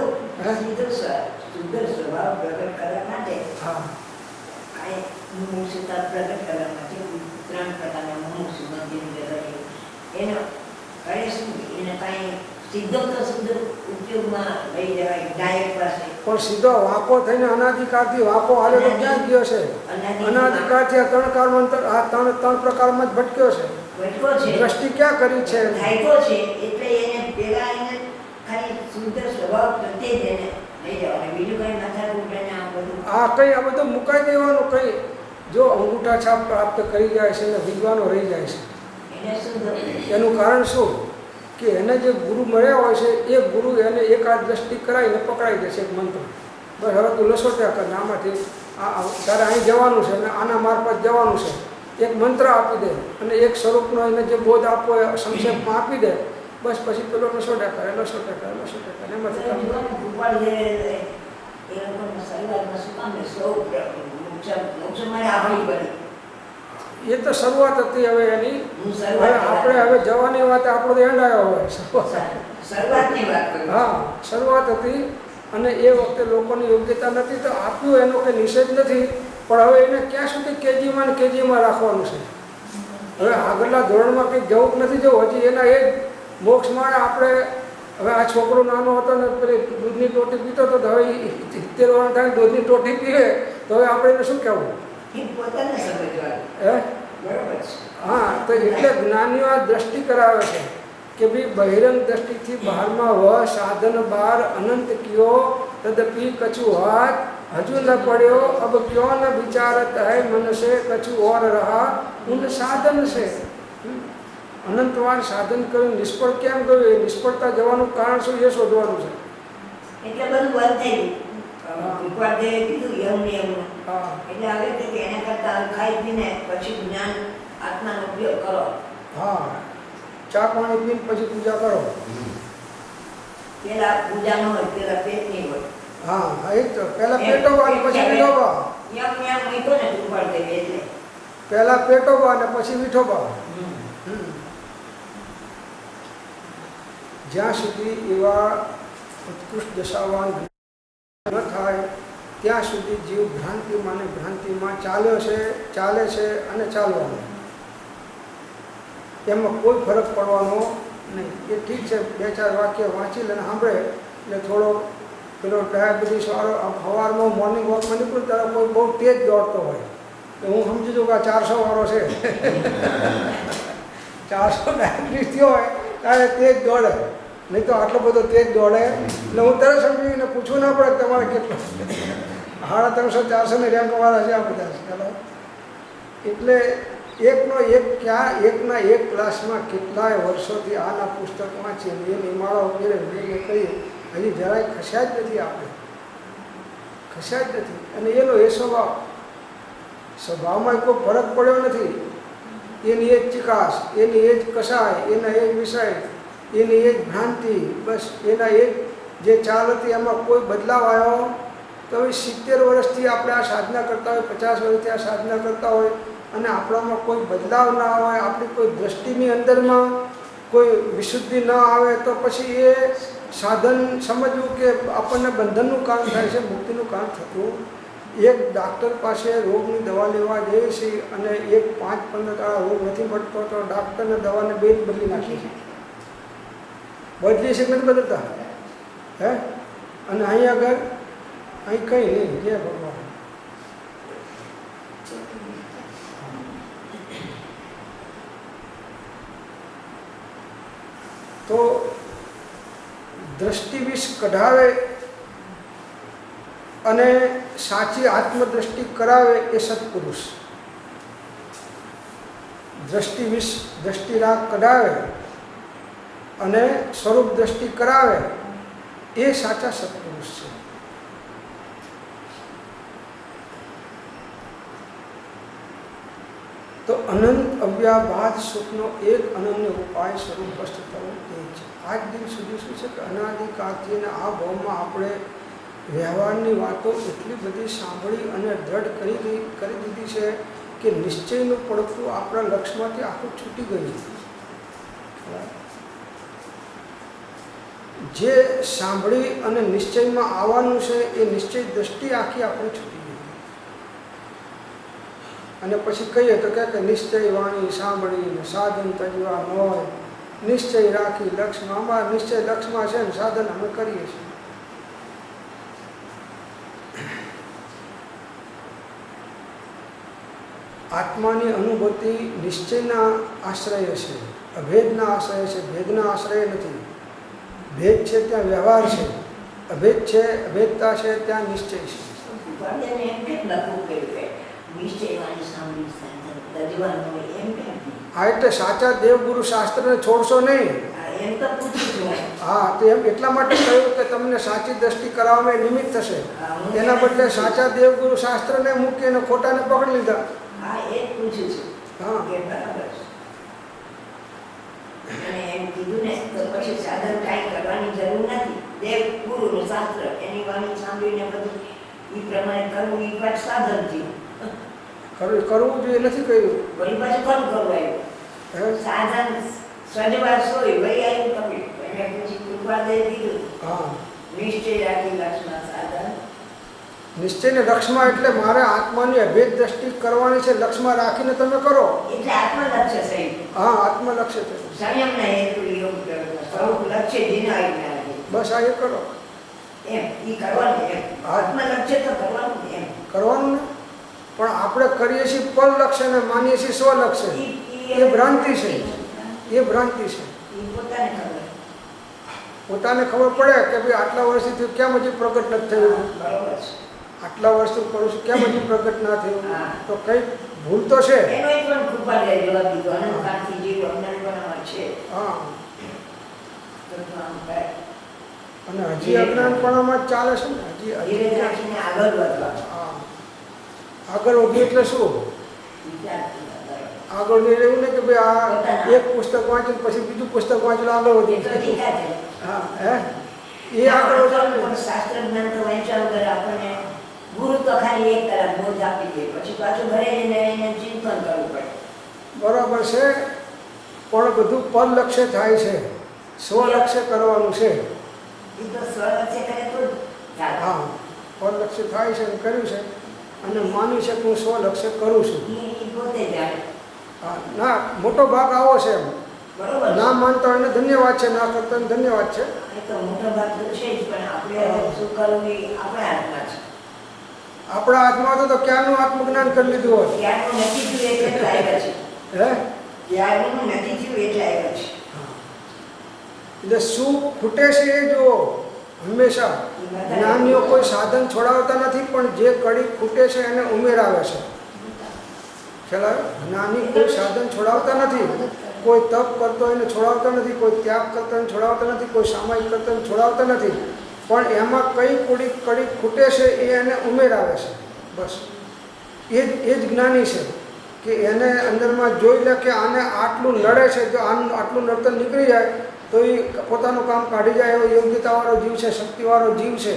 સુંદર સ્વભાવ પ્રગટ કરવા માટે હા, મુમુક્ષુતા પ્રગટ કરવા માટે 3 પ્રકારના મુમુક્ષુ મંદિરની જરૂર એનો કરે શું? એને કાંઈ સીધો તો શુદ્ધ ઉપયોગમાં લઈ જવાય ડાયરેક્ટ પાસે, પણ સીધો વાંકો થઈને અનાધિકારથી વાંકો હાલે તો ક્યાં ગયો છે? અનાધિકારથી આ 3 કાળમાં આ ત્રણ પ્રકારમાં જ ભટક્યો છે. ભટકો છે, દ્રષ્ટિ ક્યાં કરી છે? ધાયકો છે. એટલે એને પેલા એને ખાલી શુદ્ધ સ્વભાવ પ્રત્યે જ એને લઈ જવાય, બીજું કંઈ માથાકૂટ અને આ બધું આ કંઈ આ બધું મુકાઈ દેવાનું. કંઈ જો અંગૂઠા છાપ પ્રાપ્ત કરી જાય છે ને વિદ્વાનો રહી જાય છે, એને શુદ્ધ એનું કારણ શું? કે એને જે ગુરુ મળ્યા હોય છે એ ગુરુ એને એકાદ દ્રષ્ટિ કરાવીને પકડાઈ દેશે એક મંત્ર. બસ હવે તું લસોટ્યા કર, આમાંથી તારે અહીં જવાનું છે અને આના મારફત જવાનું છે. એક મંત્ર આપી દે અને એક સ્વરૂપનો એને જે બોધ આપવો એ સંક્ષેપમાં આપી દે. બસ પછી પેલો લસોટ્યા કરે એમાંથી એ તો શરૂઆત હતી. હવે એની હવે જવાની વાત આપણો તો એન્ડ આવ્યો હોય. શરૂઆતની વાત કરું. હા, શરૂઆત હતી અને એ વખતે લોકોની યોગ્યતા નથી તો આપ્યું. એનો કંઈ નિષેધ નથી, પણ હવે એને ક્યાં સુધી કેજીમાં રાખવાનું છે? હવે આગળના ધોરણમાં કંઈક જવું નથી જવું. હજી એના એ જ મોક્ષમાં આપણે હવે આ છોકરો નાનો હતો ને પેલી દૂધની ટોટી પીતો હતો, હવે 70 વર્ષ થાય દૂધની ટોટી પીવે તો હવે આપણે એને શું કહેવું? પોતાને સમજવાનું. હે, બરોબર છે. હા, તો એટલે જ્ઞાનીઓ આ દ્રષ્ટિ કરાવે છે કે ભાઈ બહિરંગ દ્રષ્ટિથી બહારમાં સાધન બાર અનંત કયો તદપી કછુ હાથ હજુ ન પડ્યો અબ ક્યો ન વિચારત હૈ મન સે કછુ ઓર રહા ઉન સાધન છે. અનંતવાર સાધન કર્યું, નિષ્ફળ કેમ ગયું? એ નિષ્ફળતા જવાનું કારણ શું એ શોધવાનું છે. એટલે બધું બંધ થઈ ગયું. ઉપાધ્યાય કીધું યમ. હા, એટલે હવે કે એના કરતાં ખાઈ પીને પછી જ્ઞાન આત્માનો ઉપયોગ કરો. હા, ચા પાણી પીને પછી પૂજા કરો. પેલા પૂજા ન હોય, પેલા પેટની હોય. હા, એ તો પહેલા પેટોબા અને પછી વિઠોબા. યમ મૂકો ને ઉપાધ્યાય એટલે પહેલા પેટોબા અને પછી વિઠોબા. જ્યાં સુધી એવા ઉત્કૃષ્ટ દશાવાન ન થાય ત્યાં સુધી જીવ ભ્રાંતિમાં ને ભ્રાંતિમાં ચાલે છે અને ચાલવાનો. એમાં કોઈ ફરક પડવાનો નહીં. એ ઠીક છે, 2-4 વાક્ય વાંચી લે સાંભળે એટલે થોડો પેલો ડાયાબિટીસ વાળો સવારમાં મોર્નિંગ વોકમાં નીકળું ત્યારે કોઈ બહુ તેજ દોડતો હોય તો હું સમજી દઉં કે આ 400 વાળો છે. 400 ડાયાબિટીસ થયો હોય ત્યારે તેજ દોડે, નહીં તો આટલો બધો તેજ દોડે. એટલે હું તરત સમજીને પૂછવું ના પડે તમારે કેટલો 350-400 રેન્કવાળા છે આ બધા. ચાલો, એટલે એકના એક ક્લાસમાં કેટલાય વર્ષોથી આના પુસ્તક વાંચીએ એ નિમાળો ઉકેલે મેં કહીએ હજી જરાય ખસ્યા જ નથી. આપણે ખસ્યા જ નથી. અને એનો એ સ્વભાવમાં કોઈ ફરક પડ્યો નથી. એની એ જ ચિકાસ, એની એ જ કસાય, એના એ જ વિષય, એની એ જ ભ્રાંતિ, બસ એના એ જે ચાલ હતી એમાં કોઈ બદલાવ આવ્યો તો હવે 70 વર્ષથી આપણે આ સાધના કરતા હોય, 50 વર્ષથી આ સાધના કરતા હોય અને આપણામાં કોઈ બદલાવ ના આવે, આપણી કોઈ દ્રષ્ટિની અંદરમાં કોઈ વિશુદ્ધિ ન આવે તો પછી એ સાધન સમજવું કે આપણને બંધનનું કારણ થાય છે, મુક્તિનું કારણ થતું. એક ડાક્ટર પાસે રોગની દવા લેવા જઈએ છીએ અને 5-15 દાડા રોગ નથી મટતો તો ડાક્ટરને દવાને બે બદલી નાખીએ છીએ. બદલી છે કે નથી બદલતા? હે, અને અહીં આગળ અહીં કંઈ નહીં. જય ભગવાન. તો દ્રષ્ટિવિષ કઢાવે અને સાચી આત્મદ્રષ્ટિ કરાવે એ સત્પુરુષ. દ્રષ્ટિવિષ દ્રષ્ટિરાગ કઢાવે અને સ્વરૂપ દ્રષ્ટિ કરાવે એ સાચા સત્પુરુષ છે. તો અનંત અવ્યાબાદ સુખનો એક અનન્ય ઉપાય સ્વરૂપસ્થ થવો એ છે. આજ દિન સુધી શું છે કે અનાદિકાળથી અને આ ભાવમાં આપણે વ્યવહારની વાતો એટલી બધી સાંભળી અને દ્રઢ કરી દીધી છે કે નિશ્ચયનું પડતું આપણા લક્ષ્યમાંથી આખું છૂટી ગયું. જે સાંભળી અને નિશ્ચયમાં આવવાનું છે એ નિશ્ચય દ્રષ્ટિ આખી આપણી છૂટી ગઈ. અને પછી કહીએ તો કે નિશ્ચય વાણી સાંભળીને સાધન તજવા ન હોય, નિશ્ચય રાખી લક્ષ્યમાં, અમારા નિશ્ચય લક્ષ્યમાં છે ને સાધન અમે કરીએ છીએ. આત્માની અનુભૂતિ નિશ્ચયના આશ્રય છે, અભેદના આશ્રય છે, ભેદના આશ્રય નથી. ભેદ છે ત્યાં વ્યવહાર છે, અભેદ છે અભેદતા છે ત્યાં નિશ્ચય છે. હા, એટલે સાચા દેવગુરુ શાસ્ત્રને છોડશો નહીં. હા, તો એમ એટલા માટે કહ્યું કે તમને સાચી દ્રષ્ટિ કરાવવામાં નિમિત્ત થશે. એના બદલે સાચા દેવગુરુ શાસ્ત્રને મૂકીને ખોટાને પકડી લીધા. હા, એ જ પૂછું છું. હા, કે બરાબર છે. અને એમ કીધું ને તો પછી સાધન કાંઈ કરવાની જરૂર નથી. દેવ ગુરુનું શાસ્ત્ર એની વાણી સાંભળીને બધું એ પ્રમાણે કરવું એ પાછું સાધન થયું. કરવું જોઈએ નથી કહ્યું. વળી પાછું ખરું કરવું આવ્યું. સાધન સજવાસ હોય વળી આવ્યું તમે એને પછી કૃપાદે દીધું. હા, નિશ્ચય રાખી લક્ષ્મણ સાધન. નિશ્ચયને લક્ષ્યમાં એટલે મારે આત્માની અભેદ દ્રષ્ટિ કરવાની છે. લક્ષ્યમાં રાખીને તમે કરો એટલે આત્મલક્ષ્ય સહિત. હા, આત્મલક્ષ્ય છે. સંયમના હેતુ યોગ સ્વરૂપ લક્ષ્ય દિનાવી બસ આ એ કરો એમ ઈ કરવાનું. એમ આત્મલક્ષ્ય તો કરવાનું એમ કરવાનું ને. પણ આપણે કરીએ છીએ પર લક્ષ્ય ને માનીએ છીએ સ્વલક્ષ્ય. એ ભ્રાંતિ છે. એ ભ્રાંતિ છે. ઈ પોતાને ખબર. પોતાને ખબર પડે કે ભાઈ આટલા વર્ષથી કેમ હજી પ્રગટ નથી થયું, બરોબર છે. આટલા વર્ષથી કરું છું કેમ હજી પ્રગટ ના થયું, તો કઈ ભૂલ તો છે. એનો એક પણ કૃપાદે જવાબ દીધો. અનંતકાળથી જીવ અજ્ઞાનપણામાં છે. હા, તો આમ કરે. અને હજી અજ્ઞાનપણામાં જ ચાલે છે ને. ધીરે રાખીને આગળ વધવા. હા, આગળ વધ્યું એટલે શું? વિચારથી આગળ. આગળ નહીં રહેવું ને કે ભાઈ આ એક પુસ્તક વાંચ્યું પછી બીજું પુસ્તક વાંચેલું આગળ એ તો વધ્યું. ટીકા છે. હા, હે એ આગળ વધવાનું. પણ શાસ્ત્ર જ્ઞાન તો વાંચ્યા વગર આપણને ગુરુ તો ખાલી એક કલાક બોધ આપી દે, પછી પાછું ઘરે જઈને એને ચિંતન કરવું પડે. બરાબર છે, પણ બધું પર લક્ષ્ય થાય છે, સ્વલક્ષ્ય કરવાનું છે. એ તો સ્વલક્ષ્ય કરે તો જ ચાલે. હા, પર લક્ષ્ય થાય છે, કર્યું છે અને માન્યું છે કે હું સ્વલક્ષ્ય કરું છું. એ પોતે જાણે. હા, ના, મોટો ભાગ આવો છે એમ. બરોબર. ના માનતા એને ધન્યવાદ છે, ના કરતા એને ધન્યવાદ છે. એ તો મોટો ભાગ તો છે જ, પણ આપણે શું કરવું એ આપણા હાથમાં છે. આપણા હાથમાં હતો તો ક્યારનું આત્મજ્ઞાન કરી લીધું હોત. ત્યારનું નથી થયું એટલે આવ્યા છે. હે, ત્યારનું નથી થયું એટલે આવ્યા છે. એટલે શું ખૂટે છે એ જુઓ. હંમેશા જ્ઞાનીઓ કોઈ સાધન છોડાવતા નથી, પણ જે કડી ખૂટે છે એને ઉમેરાવે છે. ખ્યાલ આવે? જ્ઞાની કોઈ સાધન છોડાવતા નથી, કોઈ તપ કરતો એને છોડાવતા નથી, કોઈ ત્યાગ કરતો એને છોડાવતા નથી, કોઈ સામાયિક કરતો એને છોડાવતા નથી, પણ એમાં કઈ કડી ખૂટે છે એ એને ઉમેરાવે છે. બસ એ જ જ્ઞાની છે કે એને અંદરમાં જોઈ લે કે આને આટલું નડે છે, જો આટલું નડતર નીકળી જાય તો એ પોતાનું કામ કાઢી જાય એવો યોગ્યતાવાળો જીવ છે, શક્તિવાળો જીવ છે.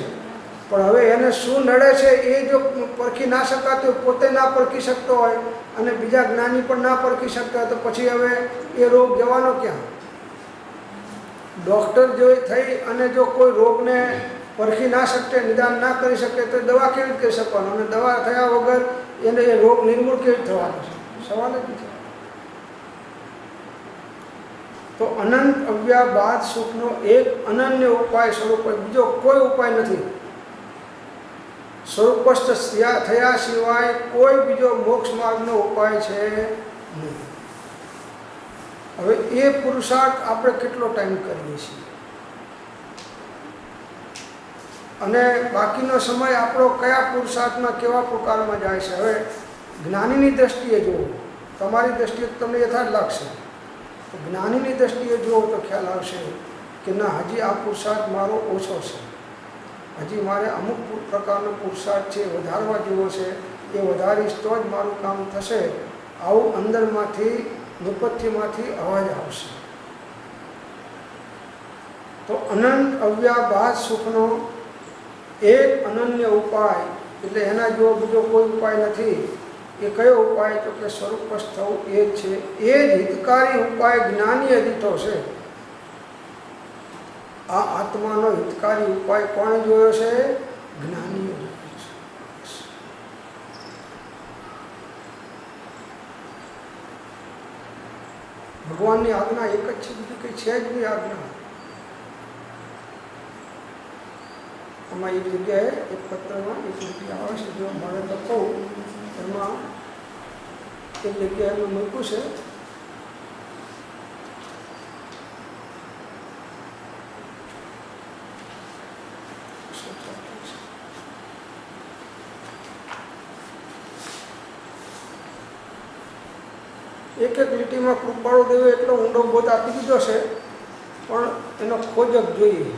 પણ હવે એને શું નડે છે એ જો પરખી ના શકાતું હોય, પોતે ના પરખી શકતો હોય અને બીજા જ્ઞાની પણ ના પરખી શકતા હોય, તો પછી હવે એ રોગ જવાનો ક્યાં? ડૉક્ટર જો થઈ અને જો કોઈ રોગને પરખી ના શકે, નિદાન ના કરી શકે તો દવા કેવી રીતે કરી શકવાનો? અને દવા થયા વગર એને એ રોગ નિર્મૂળ કેવી રીતે થવાનો છે? સવાલ જ નથી. તો અનંત અવ્યાબાદ સુખનો એક અનન્ય ઉપાય સ્વરૂપ, બીજો કોઈ ઉપાય નથી. સ્વરૂપસ્થ થયા સિવાય કોઈ બીજો મોક્ષ માર્ગનો ઉપાય છે નહીં. હવે એ પુરુષાર્થ આપણે કેટલો ટાઈમ કરીએ છીએ અને બાકીનો સમય આપણો કયા પુરુષાર્થમાં કેવા પ્રકારમાં જાય છે? હવે જ્ઞાનીની દ્રષ્ટિએ જુઓ, તમારી દ્રષ્ટિએ તમને યથાર્થ લાગશે. જ્ઞાનીની દ્રષ્ટિએ જુઓ તો ખ્યાલ આવશે કે ના, હજી આ પુરુષાર્થ મારો ઓછો છે, હજી મારે અમુક પ્રકારનો પુરુષાર્થ છે વધારવા જેવો છે, એ વધારીશ તો જ મારું કામ થશે. આવું અંદરમાંથી નેપથ્યમાંથી અવાજ આવશે. તો અનંત અવ્યાભાસ સુખનો એક અનન્ય ઉપાય, એટલે એના જેવો બીજો કોઈ ઉપાય નથી. એ કયો ઉપાય? તો કે સ્વરૂપસ્થ થવું એ જ છે. એ જ હિતકારી ઉપાય જ્ઞાની અદિતો છે. આ આત્માનો હિતકારી ઉપાય કોણે જોયો છે? જ્ઞાનીએ જોયો છે. ભગવાનની આજ્ઞા એક જ છે, બીજું કંઈ છે જ નહીં આજ્ઞા. આમાં એક જગ્યાએ એક પત્રમાં એક જગ્યા આવે છે, જો મારે તો કહું એમાં એક જગ્યાએ એનું મૂક્યું છે. એક એક લીટીમાં કૃપાળુ દેવે એટલો ઊંડો બોધ આપી દીધો છે, પણ એનો ખોજક જોઈએ.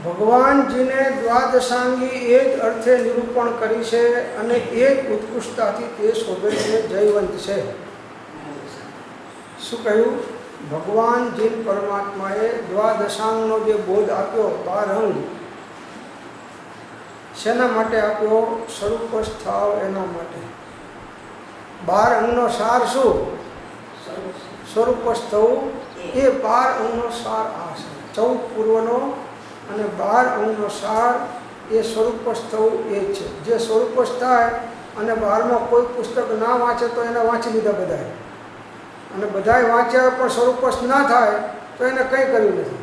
ભગવાનજીને દ્વાદશાંગી એ જ અર્થે નિરૂપણ કરી છે અને એ જ ઉત્કૃષ્ટતાથી તે શોભે છે, જયવંત છે. શું કહ્યું? ભગવાનજી પરમાત્માએ દ્વાદશાંગનો જે બોધ આપ્યો, 12 અંગ, શેના માટે આપ્યો? સ્વરૂપસ્થ થાવ એના માટે. 12 અંગનો સાર શું? સ્વરૂપસ્થ થવું. એ 12 અંગનો સાર આ છે. 14 પૂર્વનો અને 12 અંગનો સાર એ સ્વરૂપસ્થ થવું એ જ છે. જે સ્વરૂપસ્થ થાય અને 12માં કોઈ પુસ્તક ના વાંચે તો એને વાંચી લીધા બધાએ, અને બધાએ વાંચ્યા પણ સ્વરૂપસ્થ ના થાય તો એને કંઈ કર્યું નથી.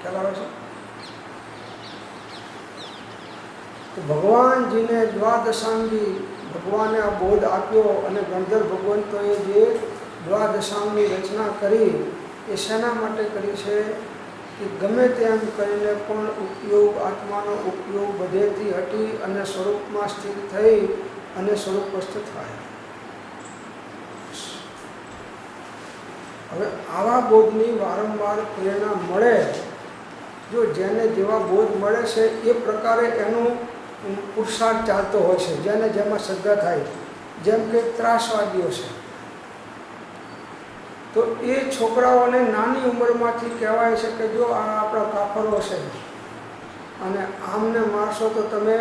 ખ્યાલ આવે છે? તો ભગવાનજીને દ્વાદશાંગી ભગવાને આ બોધ આપ્યો અને ગણધર ભગવંતોએ જે દ્વાદશાંગની રચના કરી એ શેના માટે કરી છે? કે ગમે તેમ કરીને પણ ઉપયોગ, આત્માનો ઉપયોગ બધેથી હટી અને સ્વરૂપમાં સ્થિર થઈ અને સ્વરૂપસ્થ થાય. હવે આવા બોધની વારંવાર પ્રેરણા મળે, જો જેને જેવા બોધ મળે છે એ પ્રકારે એનું પુરુષાર્થ ચાલતો હોય છે, જેને જેમાં શ્રદ્ધા થાય. જેમ કે ત્રાસવાદીઓ છે, તો એ છોકરાઓને નાની ઉંમરમાંથી કહેવાય છે કે જો આ આપણા કાફરો છે અને આમને મારશો તો તમે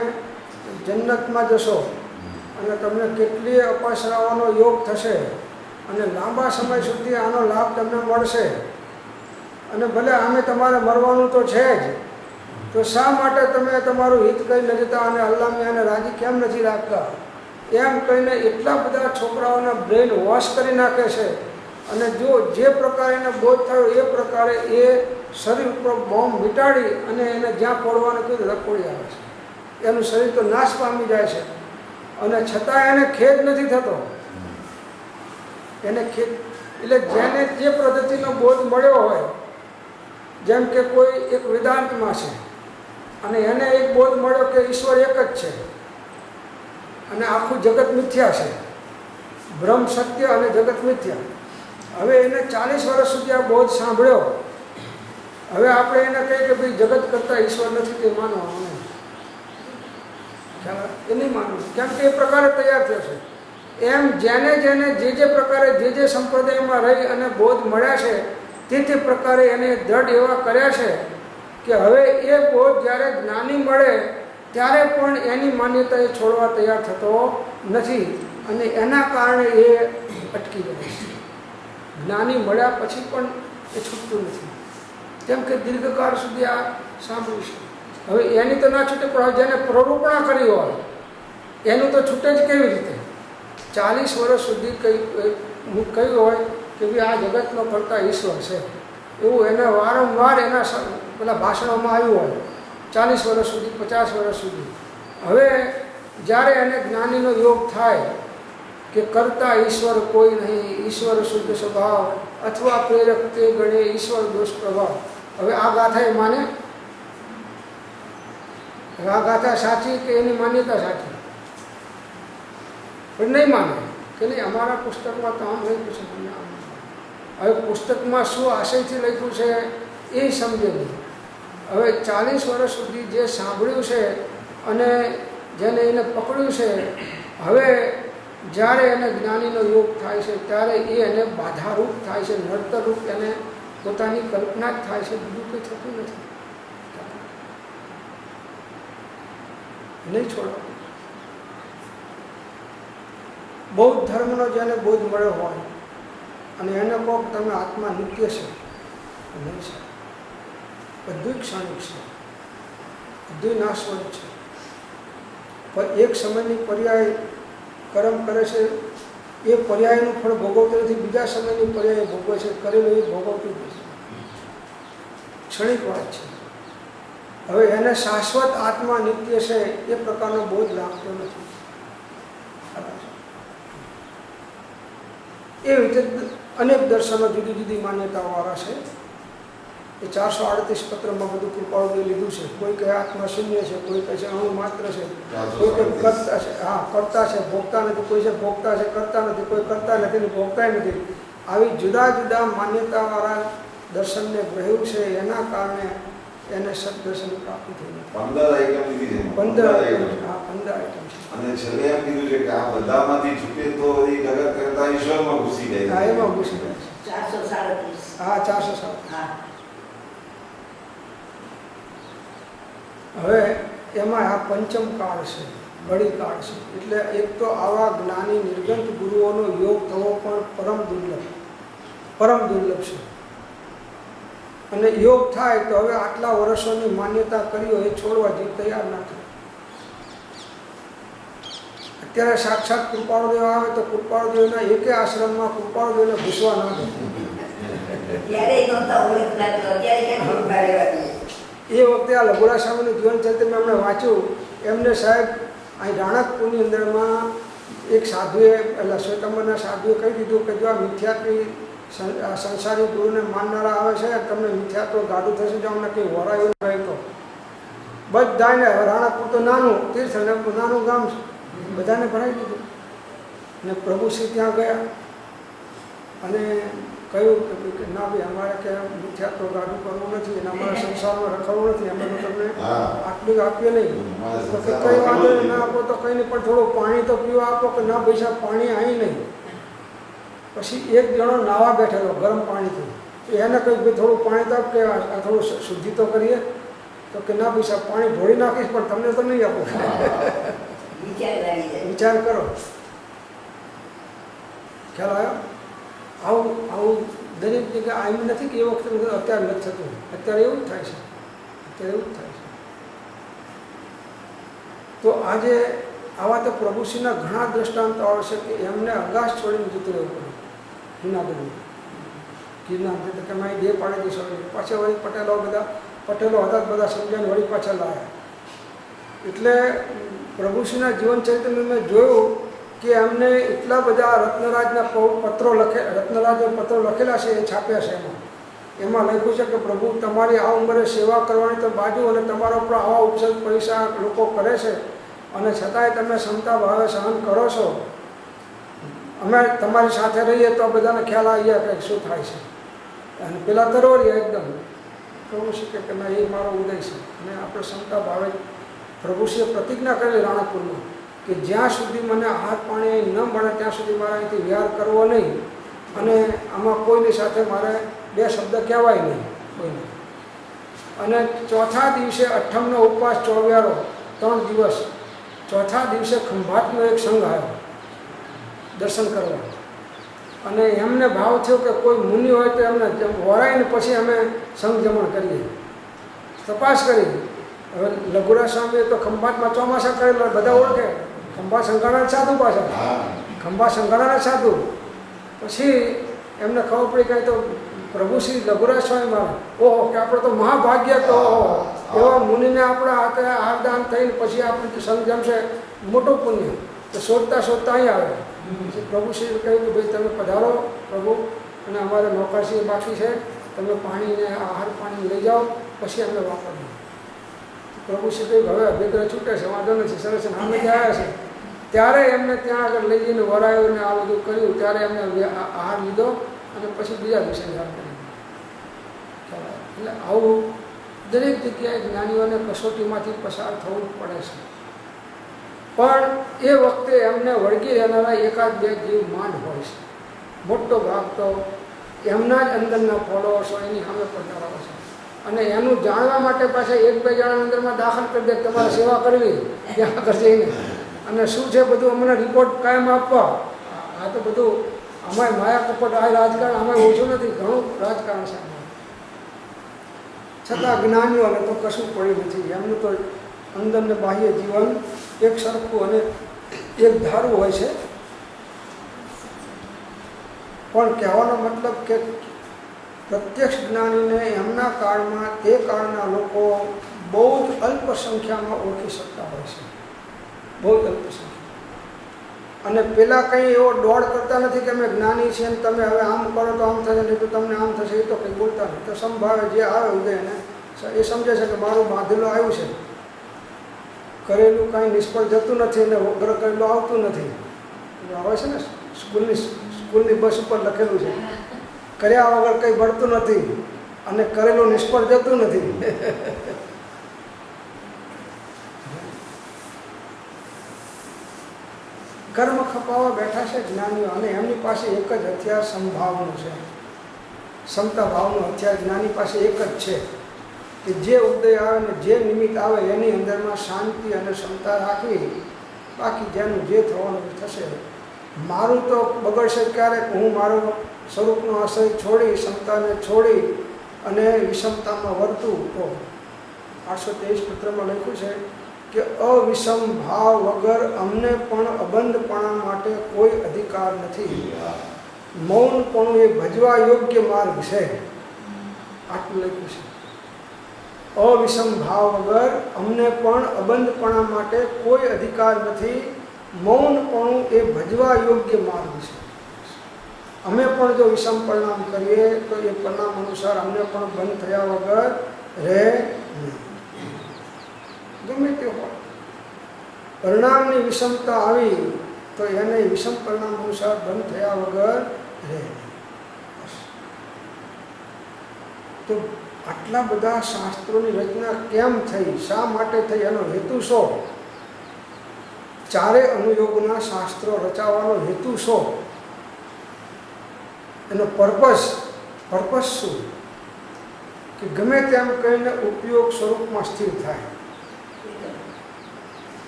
જન્નતમાં જશો અને તમને કેટલીય અપાસરાઓનો યોગ થશે અને લાંબા સમય સુધી આનો લાભ તમને મળશે, અને ભલે આમે તમારે મરવાનું તો છે જ, તો શા માટે તમે તમારું હિત કરી ન જતા અને અલ્લાહ મિયાને રાજી કેમ નથી રાખતા? એમ કહીને એટલા બધા છોકરાઓના બ્રેન વોશ કરી નાખે છે. અને જો જે પ્રકારે એને બોધ થયો એ પ્રકારે એ શરીર ઉપર બોમ્બ વીંટાડી અને એને જ્યાં પોડવાનું કીધું ત્યાં પોડી આવે છે. એનું શરીર તો નાશ પામી જાય છે, અને છતાં એને ખેદ નથી થતો. એને ખેદ એટલે જેને જે પદ્ધતિનો બોધ મળ્યો હોય, જેમ કે કોઈ એક વેદાંતમાં છે અને એને એક બોધ મળ્યો કે ઈશ્વર એક જ છે અને આખું જગત મિથ્યા છે, બ્રહ્મ સત્ય અને જગત મિથ્યા. હવે એને 40 વર્ષ સુધી આ બોધ સાંભળ્યો. હવે આપણે એને કહીએ કે ભાઈ જગત કરતાં ઈશ્વર નથી, તે માનવાનું નહીં. એ નહીં માનવું, કેમ કે એ પ્રકારે તૈયાર થયો છે. એમ જેને જેને જે પ્રકારે જે સંપ્રદાયમાં રહી અને બોધ મળ્યા છે તે પ્રકારે એને દ્રઢ એવા કર્યા છે કે હવે એ બોધ જ્યારે જ્ઞાની મળે ત્યારે પણ એની માન્યતા એ છોડવા તૈયાર થતો નથી, અને એના કારણે એ અટકી જાય છે. જ્ઞાની મળ્યા પછી પણ એ છૂટતું નથી, કેમ કે દીર્ઘકાળ સુધી આ સાંભળ્યું છે. હવે એની તો ના છૂટે, પણ જેને પ્રરૂપણા કરી હોય એનું તો છૂટે જ કેવી રીતે? 40 વર્ષ સુધી કહ્યું હોય કે ભાઈ આ જગતનો કરતા ઈશ્વર છે, એવું એને વારંવાર એના પેલા ભાષણોમાં આવ્યું હોય 40 વર્ષ સુધી, 50 વર્ષ સુધી. હવે જ્યારે એને જ્ઞાનીનો યોગ થાય કે કરતા ઈશ્વર કોઈ નહીં, ઈશ્વર શુદ્ધ સ્વભાવ અથવા પ્રેરક તે ગણે ઈશ્વર દોષ પ્રભાવ. હવે આ ગાથા એ માને? આ ગાથા સાચી કે એની માન્યતા સાચી? પણ નહીં માને કે નહીં, અમારા પુસ્તકમાં તો આમ લખ્યું છે, મને આમ. હવે પુસ્તકમાં શું આશયથી લખ્યું છે એ સમજે નહીં. હવે 40 વર્ષ સુધી જે સાંભળ્યું છે અને જેને એને પકડ્યું છે, હવે જ્યારે એને જ્ઞાનીનો યોગ થાય છે ત્યારે એ એને બાધારૂપ થાય છે, નડતરરૂપ એને પોતાની કલ્પના જ થાય છે, બીજું કંઈ થતું નથી. નહીં છોડવાનું. બૌદ્ધ ધર્મનો જેને બોધ મળ્યો હોય અને એને કહો તમે આત્મા નિત્ય છે, નહીં છે, બધું ક્ષણિક છે, બધું નાશવંત છે. પણ એક સમયની પર્યાય કર્મ કરે છે, એ પર્યાયનું ફળ ભોગવતું નથી, બીજા સમયની પર્યાય ભોગવે છે, કરેલું એ ભોગવતું નથી. ક્ષણિક વાત છે. હવે એને શાશ્વત આત્મા નિત્ય છે એ પ્રકારનો બોધ લાગતો નથી. એ રીતે અનેક દર્શનો જુદી જુદી માન્યતાઓવાળા છે. એ 438 પત્રમાં બધું કૃપાળુએ લીધું છે. કોઈ કહે આત્મા શૂન્ય છે, કોઈ કહે છે અણુ માત્ર છે, કોઈ કહે કરતા છે, હા કરતા છે, ભોગતા નથી, કોઈ છે ભોગતા છે, કરતા નથી, કોઈ કરતા નથી ને ભોગતા નથી. આવી જુદા જુદા માન્યતાવાળા દર્શનને ગ્રહ્યું છે, એના કારણે એને સદદર્શન પ્રાપ્તિ થઈ. 15 આઈટમ લીધી છે. 15 આઈટમ. હા 15 આઈટમ છે. અને છેલ્લે એમ કીધું છે કે આ બધામાંથી છૂટે તો એ જગત કરતા ઈશ્વરમાં ઘૂસી જાય. હા એમાં ઘૂસી જાય છે. 437. હા 407. હા. હવે એમાં આ પંચમ કાળ છે, ઘડી કાળ છે. એટલે એક તો આવા જ્ઞાની નિર્ગંત ગુરુઓનો યોગ થવો પણ પરમ દુર્લભ છે. અને યોગ થાય તો હવે આટલા વર્ષોની માન્યતા કરી હોય એ છોડવા જે તૈયાર ના થાય. અત્યારે સાક્ષાત કૃપાળુદેવ આવે તો કૃપાળુદેવના એકે આશ્રમમાં કૃપાળુદેવને ઘૂસવા ના દે. ત્યારે નહોતા ઓળખતા તો અત્યારે કેમ ઓળખા રહેવા દે? એ વખતે આ લઘુરા સ્વામીનું જીવન ચરિત્ર મેં એમણે વાંચ્યું. એમને સાહેબ અહીં રાણકપુરની અંદરમાં એક સાધુએ, એટલે શ્વેતાંબરના સાધુએ કહી દીધું કે જો આ મિથ્યાત્વી સંસારી ગુરુને માનનારા આવે છે, તમને મિથ્યાત્વ ગાડું થશે, જો અમને કંઈ વરાયું રહે તો બધાને. રાણકપુર તો નાનું તીર્થ અને નાનું ગામ છે, બધાને ભરાઈ દીધું. અને પ્રભુ શ્રી ત્યાં ગયા અને કહ્યું કે ના ભાઈ અમારે કે મિથ્યાત્વ ગાડું કરવું નથી અને અમારા સંસારમાં રખડવું નથી, અમે તો તમને આટલું આપીએ નહીં. તો કે કંઈ વાંધો નહીં, ના આપો તો કંઈ નહીં, પણ થોડું પાણી તો પીવા આપો. કે ના પૈસા પાણી અહીં નહીં. પછી એક જણો નાવા બેઠેલો ગરમ પાણીથી, એને કહ્યું કે થોડું પાણી તો આપ, કે આ થોડું શુદ્ધિ તો કરીએ. તો કે ના પૈસા પાણી ઢોળી નાખીશ પણ તમને તો નહીં આપો. વિચાર કરો, ખ્યાલ આવ્યો? આવું દરેક જગ્યાએ એમ નથી કે એ વખતે અત્યારે નથી થતું. અત્યારે એવું જ થાય છે, અત્યારે એવું જ થાય છે. તો આજે આવા તો પ્રભુશ્રીના ઘણા દ્રષ્ટાંતો આવશે કે એમને અગાશ છોડીને જતું રહેવું પડે. જૂનાગઢમાં ગિરનાર જતા કે મેં 2 પાડી દઈશું, પાછા વળી પટેલો હતા બધા સમજાને વળી પાછા લાવ્યા. એટલે પ્રભુશ્રીના જીવન ચરિત્રમાં મેં જોયું કે એમને એટલા બધા રત્નરાજના પત્રો લખેલા છે, એ છાપ્યા છે. એમાં લખ્યું છે કે પ્રભુ તમારી આ ઉંમરે સેવા કરવાની તો બાજુ, અને તમારા ઉપર આવા ઉપસર્ગ પૈસા લોકો કરે છે અને છતાંય તમે ક્ષમતા ભાવે સહન કરો છો. અમે તમારી સાથે રહીએ તો બધાને ખ્યાલ આવી જાય કે શું થાય છે. અને પેલા તરવરિયા એકદમ પ્રભુ શ્રી કે ના, એ મારો ઉદય છે. અને આપણે ક્ષમતા ભાવે પ્રભુશ્રીએ પ્રતિજ્ઞા કરેલી રાણકપુરમાં કે જ્યાં સુધી મને હાથ પાણી ન મળે ત્યાં સુધી મારે અહીંથી વિહાર કરવો નહીં, અને આમાં કોઈની સાથે મારે 2 શબ્દ કહેવાય નહીં કોઈને. અને ચોથા દિવસે અઠ્ઠમનો ઉપવાસ, ચોવ્યારો 3 દિવસ. ચોથા દિવસે ખંભાતનો એક સંઘ આવ્યો દર્શન કરવા. અને એમને ભાવ થયો કે કોઈ મુનિ હોય તો એમને વરાઈને પછી અમે સંઘ જમણ કરીએ. તપાસ કરી. હવે લઘુરા સ્વામીએ તો ખંભાતમાં ચોમાસા કરેલા, બધા ઓળખે. ખંભા સંઘાણા સાધુ પાછા, ખંભા સંઘાણા સાધુ. પછી એમને ખબર પડી કાંઈ તો પ્રભુ શ્રી લઘુરાજ સ્વામી મહારાજ ઓહો કે આપણે તો મહાભાગ્ય તો એવા મુનિને આપણા હાથે આહારદાન થઈને પછી આપણે સંગ જમશે મોટું પુણ્ય તો શોધતા શોધતા અહીં આવે પછી પ્રભુ શ્રી કહ્યું કે ભાઈ તમે પધારો પ્રભુ અને અમારે નૌકાશી બાકી છે તમે પાણીને આહાર પાણી લઈ જાઓ પછી અમે વાપરીએ પ્રભુ શ્રી કહ્યું હવે અભિગ્રહ છૂટે છે વાંધો નથી સરસ અમે આવ્યા છે ત્યારે એમને ત્યાં આગળ લઈ જઈને વરાયું ને આ બધું કર્યું ત્યારે એમને આહાર લીધો અને પછી બીજા દિવસે યાદ કરી એટલે આવું દરેક જગ્યાએ જ્ઞાનીઓને કસોટીમાંથી પસાર થવું પડે છે પણ એ વખતે એમને વળગી રહેનારા એકાદ બે જીવ માંડ હોય છે મોટો ભાગ તો એમના જ અંદરના ફોલોઅર્સો એની સામે પડનારા હોય છે અને એનું જાણવા માટે પાછા એક બે જણા અંદરમાં દાખલ કરી દે તમારે સેવા કરવી ત્યાં આગળ જઈને અને શું છે બધું અમને રિપોર્ટ કાયમ આપવા આ તો બધું અમારે માયા કપટ આ રાજકારણ અમારે ઓછું નથી ઘણું રાજકારણ છે છતાં જ્ઞાનીઓને તો કશું પડ્યું નથી એમનું તો અંદર ને બાહ્ય જીવન એક સરખું અને એક ધારું હોય છે પણ કહેવાનો મતલબ કે પ્રત્યક્ષ જ્ઞાનીને એમના કાળમાં તે કાળના લોકો બહુ જ અલ્પ સંખ્યામાં ઓળખી શકતા હોય છે બહુ જ અલ્પ સંખ્યા અને પેલા કંઈ એવો દોડ કરતા નથી કે અમે જ્ઞાની છીએ ને તમે હવે આમ કરો તો આમ થશે નહીં તો તમને આમ થશે એ તો કંઈ બોલતા નથી તો સંભાવે જે આવે ઉદય એને એ સમજે છે કે મારું બાંધેલું આવ્યું છે કરેલું કાંઈ નિષ્ફળ જતું નથી અને વગર કરેલું આવતું નથી આવે છે ને સ્કૂલની બસ ઉપર લખેલું છે કર્યા વગર કંઈ મળતું નથી અને કરેલું નિષ્ફળ જતું નથી કર્મ ખપાવવા બેઠા છે જ્ઞાનીઓ અને એમની પાસે એક જ હથિયાર સમભાવનું છે સમતા ભાવનું હથિયાર જ્ઞાની પાસે એક જ છે કે જે ઉદય આવે ને જે નિમિત્ત આવે એની અંદરમાં શાંતિ અને ક્ષમતા રાખવી બાકી જેનું જે થવાનું થશે મારું તો બગડશે ક્યારેક હું મારો સ્વરૂપનો આશ્રય છોડી ક્ષમતાને છોડી અને વિષમતામાં વર્તું તો 823 પત્રમાં લખ્યું છે કે અવિષમ ભાવ વગર અમને પણ અબંધપણા માટે કોઈ અધિકાર નથી મૌનપણું એ ભજવા યોગ્ય માર્ગ છે આટલું લખ્યું છે અવિષમ ભાવ વગર અમને પણ અબંધપણા માટે કોઈ અધિકાર નથી મૌનપણું એ ભજવા યોગ્ય માર્ગ છે અમે પણ જો વિષમ પરિણામ કરીએ તો એ પરિણામ અનુસાર અમને પણ બંધ થયા વગર રહે નહીં ગમે તે હોય પરિણામની વિષમતા આવી તો એને વિષમ પરિણામ અનુસાર બંધ થયા વગર રહે તો આટલા બધા શાસ્ત્રોની રચના કેમ થઈ શા માટે થઈ એનો હેતુ શું ચારે અનુયોગના શાસ્ત્રો રચાવવાનો હેતુ શું એનો પર્પસ શું કે ગમે તેમ કહીને ઉપયોગ સ્વરૂપમાં સ્થિર થાય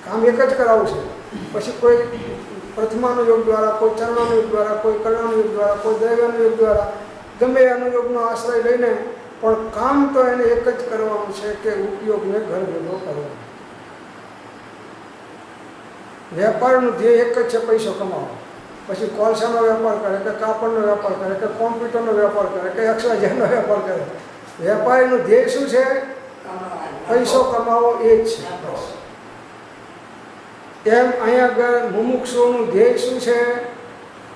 કામ એક જ કરાવવું છે પછી કોઈ પ્રથમાનુયોગ દ્વારા કોઈ ચરણાનુયોગ દ્વારા કોઈ કર્ણાનુયોગ દ્વારા કોઈ દૈવાનુયોગ દ્વારા ગમે અનુયોગનો આશ્રય લઈને પણ કામ તો એને એક જ કરવાનું છે કે ઉપયોગને ઘર ભેગો કરવો વેપારનું ધ્યેય એક જ છે પૈસો કમાવો પછી કોલસાનો વેપાર કરે કે કાપડનો વેપાર કરે કે કોમ્પ્યુટરનો વેપાર કરે કે XYZનો વેપાર કરે વેપારીનું ધ્યેય શું છે પૈસો કમાવો એ જ છે એમ અહીંયા આગળ મુમુક્ષુનું ધ્યેય શું છે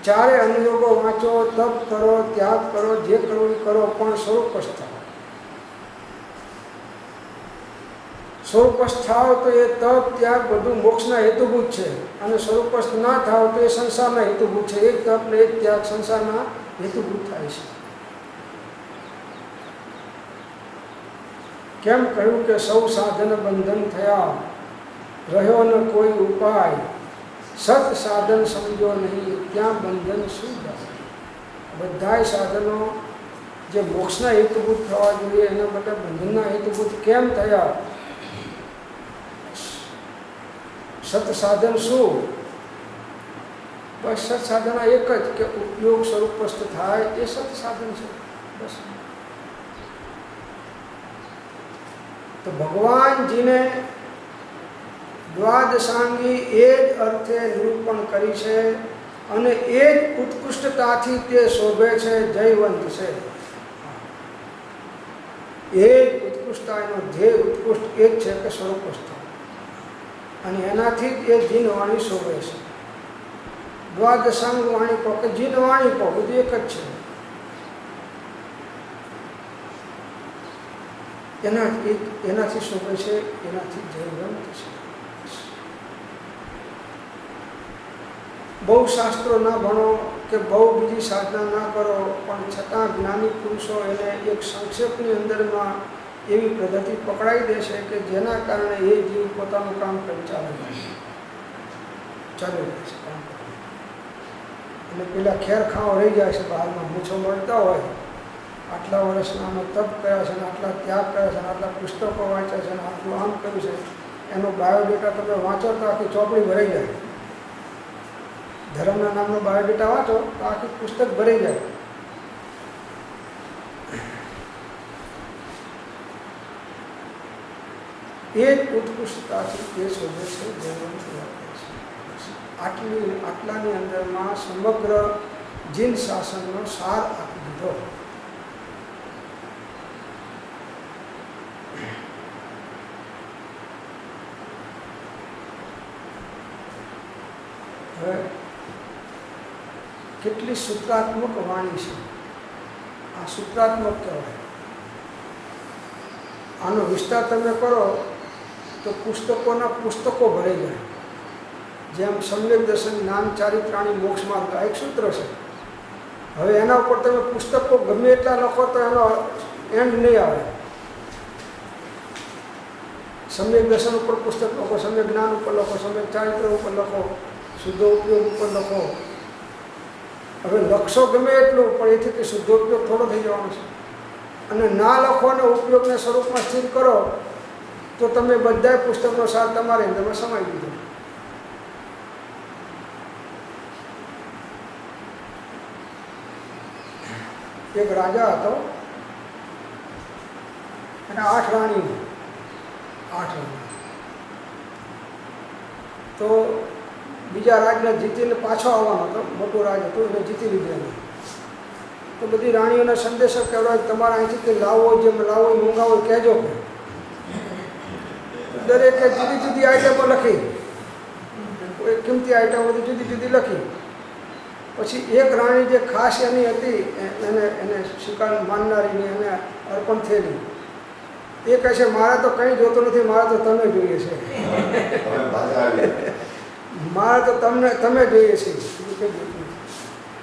ચારે અનુયોગો વાંચો તપ કરો ત્યાગ કરો જે કરવું એ કરો પણ સ્વરૂપસ્થ થાવ સ્વરૂપસ્થ થાવ તો એ તપ ત્યાગ બધું મોક્ષના હેતુભૂત છે અને સ્વરૂપસ્થ ના થાવ તો એ સંસારના હેતુભૂત છે એક તપ ને એક ત્યાગ સંસારના હેતુભૂત થાય છે કેમ કહ્યું કે સૌ સાધન બંધન થયા રહ્યો ન કોઈ ઉપાય સત સાધન સમજો નહીં ત્યાં બંધન શું જાય બધાય સાધનો જે મોક્ષના હેતુભૂત થવા જોઈએ એના માટે બંધનના હેતુભૂત કેમ થયા સત સાધન શું બસ સત સાધન એક જ કે ઉપયોગ સ્વરૂપસ્થ થાય એ સત સાધન છે બસ તો ભગવાનજીને દ્વાદશાંગી એ જ અર્થે નિરૂપણ કરી છે અને એ જ ઉત્કૃષ્ટતાથી તે શોભે છે, જયવંત છે. એ જ ઉત્કૃષ્ટતા, એનો ધ્યેય ઉત્કૃષ્ટ એ જ છે કે સ્વરૂપસ્થ, અને એનાથી જ એ જીનવાણી શોભે છે. દ્વાદશાંગ વાણી કહો કે જીનવાણી કહો, બધું એક જ છે. એનાથી શોભે છે, એનાથી જયવંત છે. બહુ શાસ્ત્રો ના ભણો કે બહુ બીજી સાધના ના કરો, પણ છતાં જ્ઞાની પુરુષો એને એક સંક્ષેપની અંદરમાં એવી પદ્ધતિ પકડાઈ દે છે કે જેના કારણે એ જીવ પોતાનું કામ કરી ચાલે છે કામ કરે. અને પેલા ખેરખાઓ રહી જાય છે બહારમાં, મૂછો મળતા હોય, આટલા વર્ષના અમે તપ કર્યા છે, અને આટલા ત્યાગ કર્યા છે, અને આટલા પુસ્તકો વાંચ્યા છે, અને આટલું આમ કર્યું છે, એનો બાયોડેટા તમે વાંચો તો આખી ચોપડી ભરાઈ જાય. ધર્મના નામનો બાયોડેટા વાંચો તો આખી પુસ્તક ભરાઈ જાય. એ જ ઉત્કૃષ્ટતાથી એ શોધે છે, જયવંત લાગે છે. આટલાની અંદરમાં સમગ્ર જીન શાસનનો સાર આપી દીધો. હવે કેટલી સૂત્રાત્મક વાણી છે. આ સૂત્રાત્મક કહેવાય. આનો વિસ્તાર તમે કરો તો પુસ્તકોના પુસ્તકો ભરાઈ જાય. જેમ સમ્યક દર્શન, જ્ઞાન, ચારિત્રાણી, મોક્ષ માર્ગ, આ એક સૂત્ર છે. હવે એના ઉપર તમે પુસ્તકો ગમે એટલા લખો તો એનો એન્ડ નહીં આવે. સમ્યક દર્શન ઉપર પુસ્તક લખો, સમ્યક જ્ઞાન ઉપર લખો, સમ્યક ચારિત્ર ઉપર લખો, શુદ્ધ ઉપયોગ ઉપર લખો. હવે લખશો ગમે એટલું, પણ એથી કે શુદ્ધ ઉપયોગ થોડો થઈ જવાનો છે. અને ના લખો અને ઉપયોગને સ્વરૂપમાં સ્થિર કરો તો તમે બધા પુસ્તકનો સાર તમારી અંદરમાં સમાઈ દીધો. એક રાજા હતો, અને 8 રાણી. તો બીજા રાજને જીતીને પાછો આવવાનો હતો. મોટું રાજ હતું, એને જીતી લીધેલું. તો બધી રાણીઓના સંદેશો કહેવાય, તમારા અહીંથી લાવો, જેમ લાવો એ મંગાવો કહેજો. દરેકે જુદી જુદી આઈટમો લખી, કોઈ કિંમતી આઈટમો બધી જુદી જુદી લખી. પછી એક રાણી જે ખાસ એની હતી, એને સ્વીકાર માનનારીની, એને અર્પણ થયેલી, એ કહે છે મારે તો કંઈ જોતું નથી, મારે તો તમે જોઈએ છે. મારે તો તમે જોઈએ છે.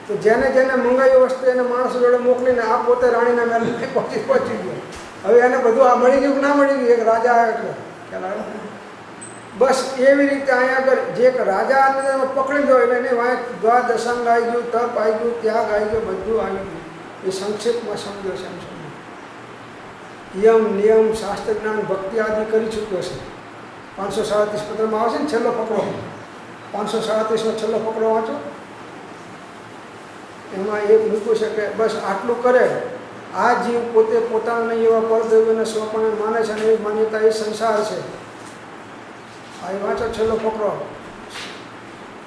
તો જેને જેને મંગાવી વસ્તુ એને માણસો જોડે મોકલીને આ પોતે રાણીના મહેલ પહોંચી ગયો. હવે એને બધું આ મળી ગયું કે ના મળી ગયું? એક રાજા આવ્યો એટલે બસ એવી રીતે અહીંયા આગળ જે એક રાજાને પકડી ગયો એટલે એની વાંચ દ્વાદશાંગ આવી ગયું, તપ આવી ગયું, ત્યાગ આવી ગયો, બધું આવી ગયું. એ સંક્ષેપમાં સમજો છે. એમ સમજો. યમ, નિયમ, શાસ્ત્ર જ્ઞાન, ભક્તિ આદિ કરી ચૂક્યો છે. 537 પત્રમાં આવે છે ને છેલ્લો ફકરો, 537માં છેલ્લો ફકરો વાંચો. એમાં એક મૂક્યું છે કે બસ આટલું કરે, આ જીવ પોતે પોતાના નહીં એવા પરદેવીને સ્વપણે માને છે, અને એવી માન્યતા એ સંસાર છે. આ એ વાંચો છેલ્લો ફકરો,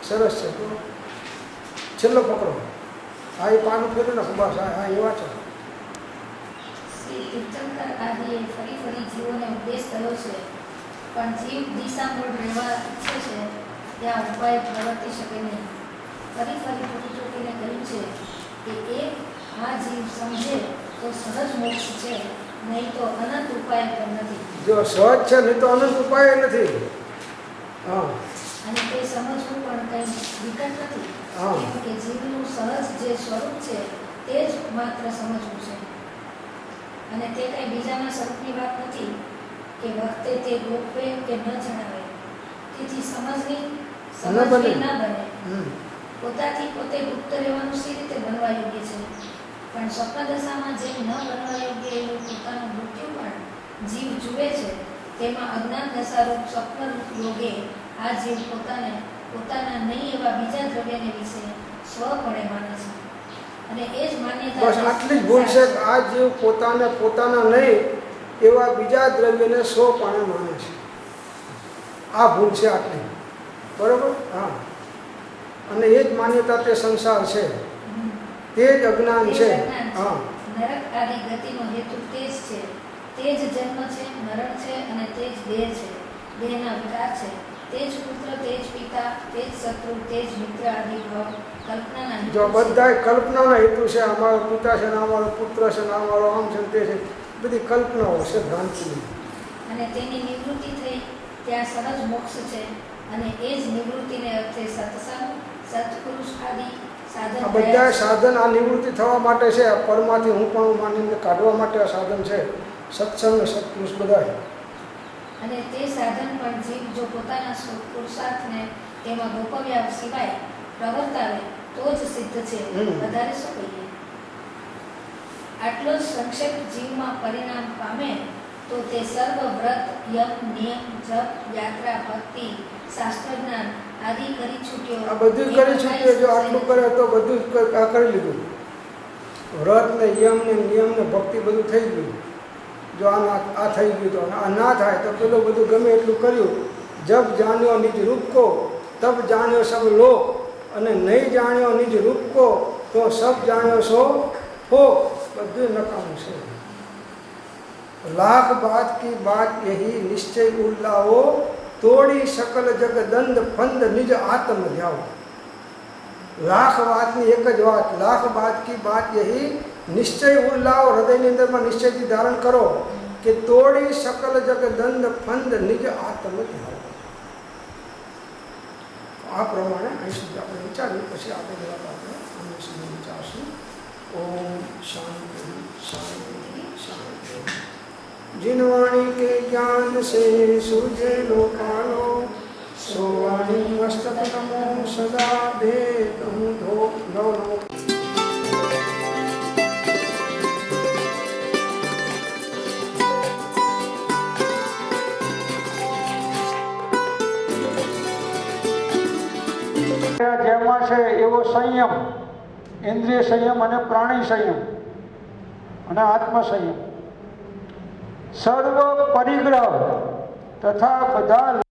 સરસ છે. છેલ્લો ફકરો, આ એ પાનું ફેર્યું ને બસ, હા એ વાંચો. શ્રી તીર્થંકર આદિએ ફરી ફરી જીવોને ઉપદેશ કર્યો છે, પણ જીવ દિશામૂળ રહેવા ઈચ્છે છે ત્યાં ઉપાય પ્રવર્તી શકે નહીં. ફરી ફરી ટૂંકીને કહ્યું છે કે એક આ જીવ સમજે તો સહજ મોક્ષ છે, નહીં તો અનંત ઉપાય પણ નથી. જો સહજ છે નહીં તો અનંત ઉપાય નથી. હા, અને તે સમજવું પણ કંઈ વિકટ નથી. કેમ કે જીવનું સહજ જે સ્વરૂપ છે તે જ માત્ર સમજવું છે, અને તે કંઈ બીજાના સ્વરૂપની વાત નથી કે વખતે તે ગોઠવે કે ન જણાવે. તેથી સમજવી ના બને. પોતાથી પોતે ગુપ્ત રહેવાનું સી રીતે બનવા યોગ્ય છે, પણ સ્વપ્ન દશામાં જેમ ન બનવા યોગ્ય એવું પોતાનું મૃત્યુ પણ જીવ જુએ છે, તેમાં અજ્ઞાન દશારૂપ સ્વપ્નરૂપ યોગે આ જીવ પોતાના નહીં એવા બીજા દ્રવ્યને વિશે સ્વપણે માને છે. અને એ જ માન્યતા બસ આટલી જ ભૂલ છે કે આ જીવ પોતાના નહીં એવા બીજા દ્રવ્યને સ્વપણે માને છે. આ ભૂલ છે આટલી. બરોબર? હા. અને એ જ માન્યતા તે સંસાર છે, તે જ અજ્ઞાન છે. હા, નરક આદિ ગતિનો હેતુ તે જ છે, તે જ જન્મ છે, મરણ છે અને તે જ દેહ છે, દેહના વિકાર છે, તે જ પુત્ર, તે જ પિતા, તે જ શત્રુ, તે જ મિત્ર આદિ ભાવ કલ્પનાના હેતુ જો છે. બધાય કલ્પનાના હેતુ છે. અમારો પિતા છે ને અમારો પુત્ર છે ને અમારો આમ છે ને તે છે, બધી કલ્પનાઓ છે, ભ્રાંતિની. અને તેની નિવૃત્તિ થઈ ત્યાં સહજ મોક્ષ છે અને એ જ નિવૃત્તિને અર્થે સત્સંગ, સત્પુરુષ આદિ સાધન આ બધા થયા છે. સાધન આ નિવૃત્તિ થવા માટે છે. આ પરમાંથી હું પણ માનીને કાઢવા માટે આ સાધન છે. સત્સંગ ને સત્પુરુષ બધા. અને તે સાધન પણ જીવ જો પોતાના પુરુષાર્થને તેમાં ગોપવ્યા સિવાય પ્રવર્તાવે તો જ સિદ્ધ છે. વધારે શું કહીએ? આટલો જ સંક્ષેપ જીવમાં પરિણામ પામે તો તે સર્વ વ્રત, યમ, નિયમ, જપ, યાત્રા, ભક્તિ, શાસ્ત્ર જ્ઞાન આદિ કરી છૂટ્યો. આ બધું કરી છૂટ્યો. જો આટલું કરે તો બધું આ કરી લીધું. વ્રત ને યમ ને નિયમ ને ભક્તિ બધું થઈ ગયું. જો આ થઈ ગયું તો આ ના થાય તો પેલું બધું ગમે એટલું કર્યું. જબ જાણ્યો નિજ રૂપ કો તબ જાણ્યો સબ લોક, અને નહીં જાણ્યો નિજ રૂપ કો તો સબ જાણ્યો સો ફોક. બધું નકામું છે. लाख बात की बात यही निश्चय उल्लाओ, तोड़ी सकल जग दंड फंद निज आत्म जाओ. लाख વાતની એક જ વાત, લાખ બાત કી બાત યહી નિશ્ચય ઉલ્લાઓ, હૃદયની અંદરમાં નિશ્ચયથી ધારણ કરો કે તોડી સકલ જગ દંડ ફંદ નિજ આત્મ જાઓ. આ પ્રમાણે અહીં સુધી આપણે વિચાર્યું. પછી આપણે જરા આપણે આને સુધી વિચારશું. ઓમ શાંતિ શાંતિ शांति. जिन वाणी के ज्ञान से सूझे लोकालो, सो वाणी मस्तक नमो सदा दे कहूँ धो नौ नमो. જેમાં છે એવો સંયમ, ઇન્દ્રિય સંયમ અને પ્રાણી સંયમ અને આત્મ સંયમ, સર્વ પરિગ્રહ તથા બધા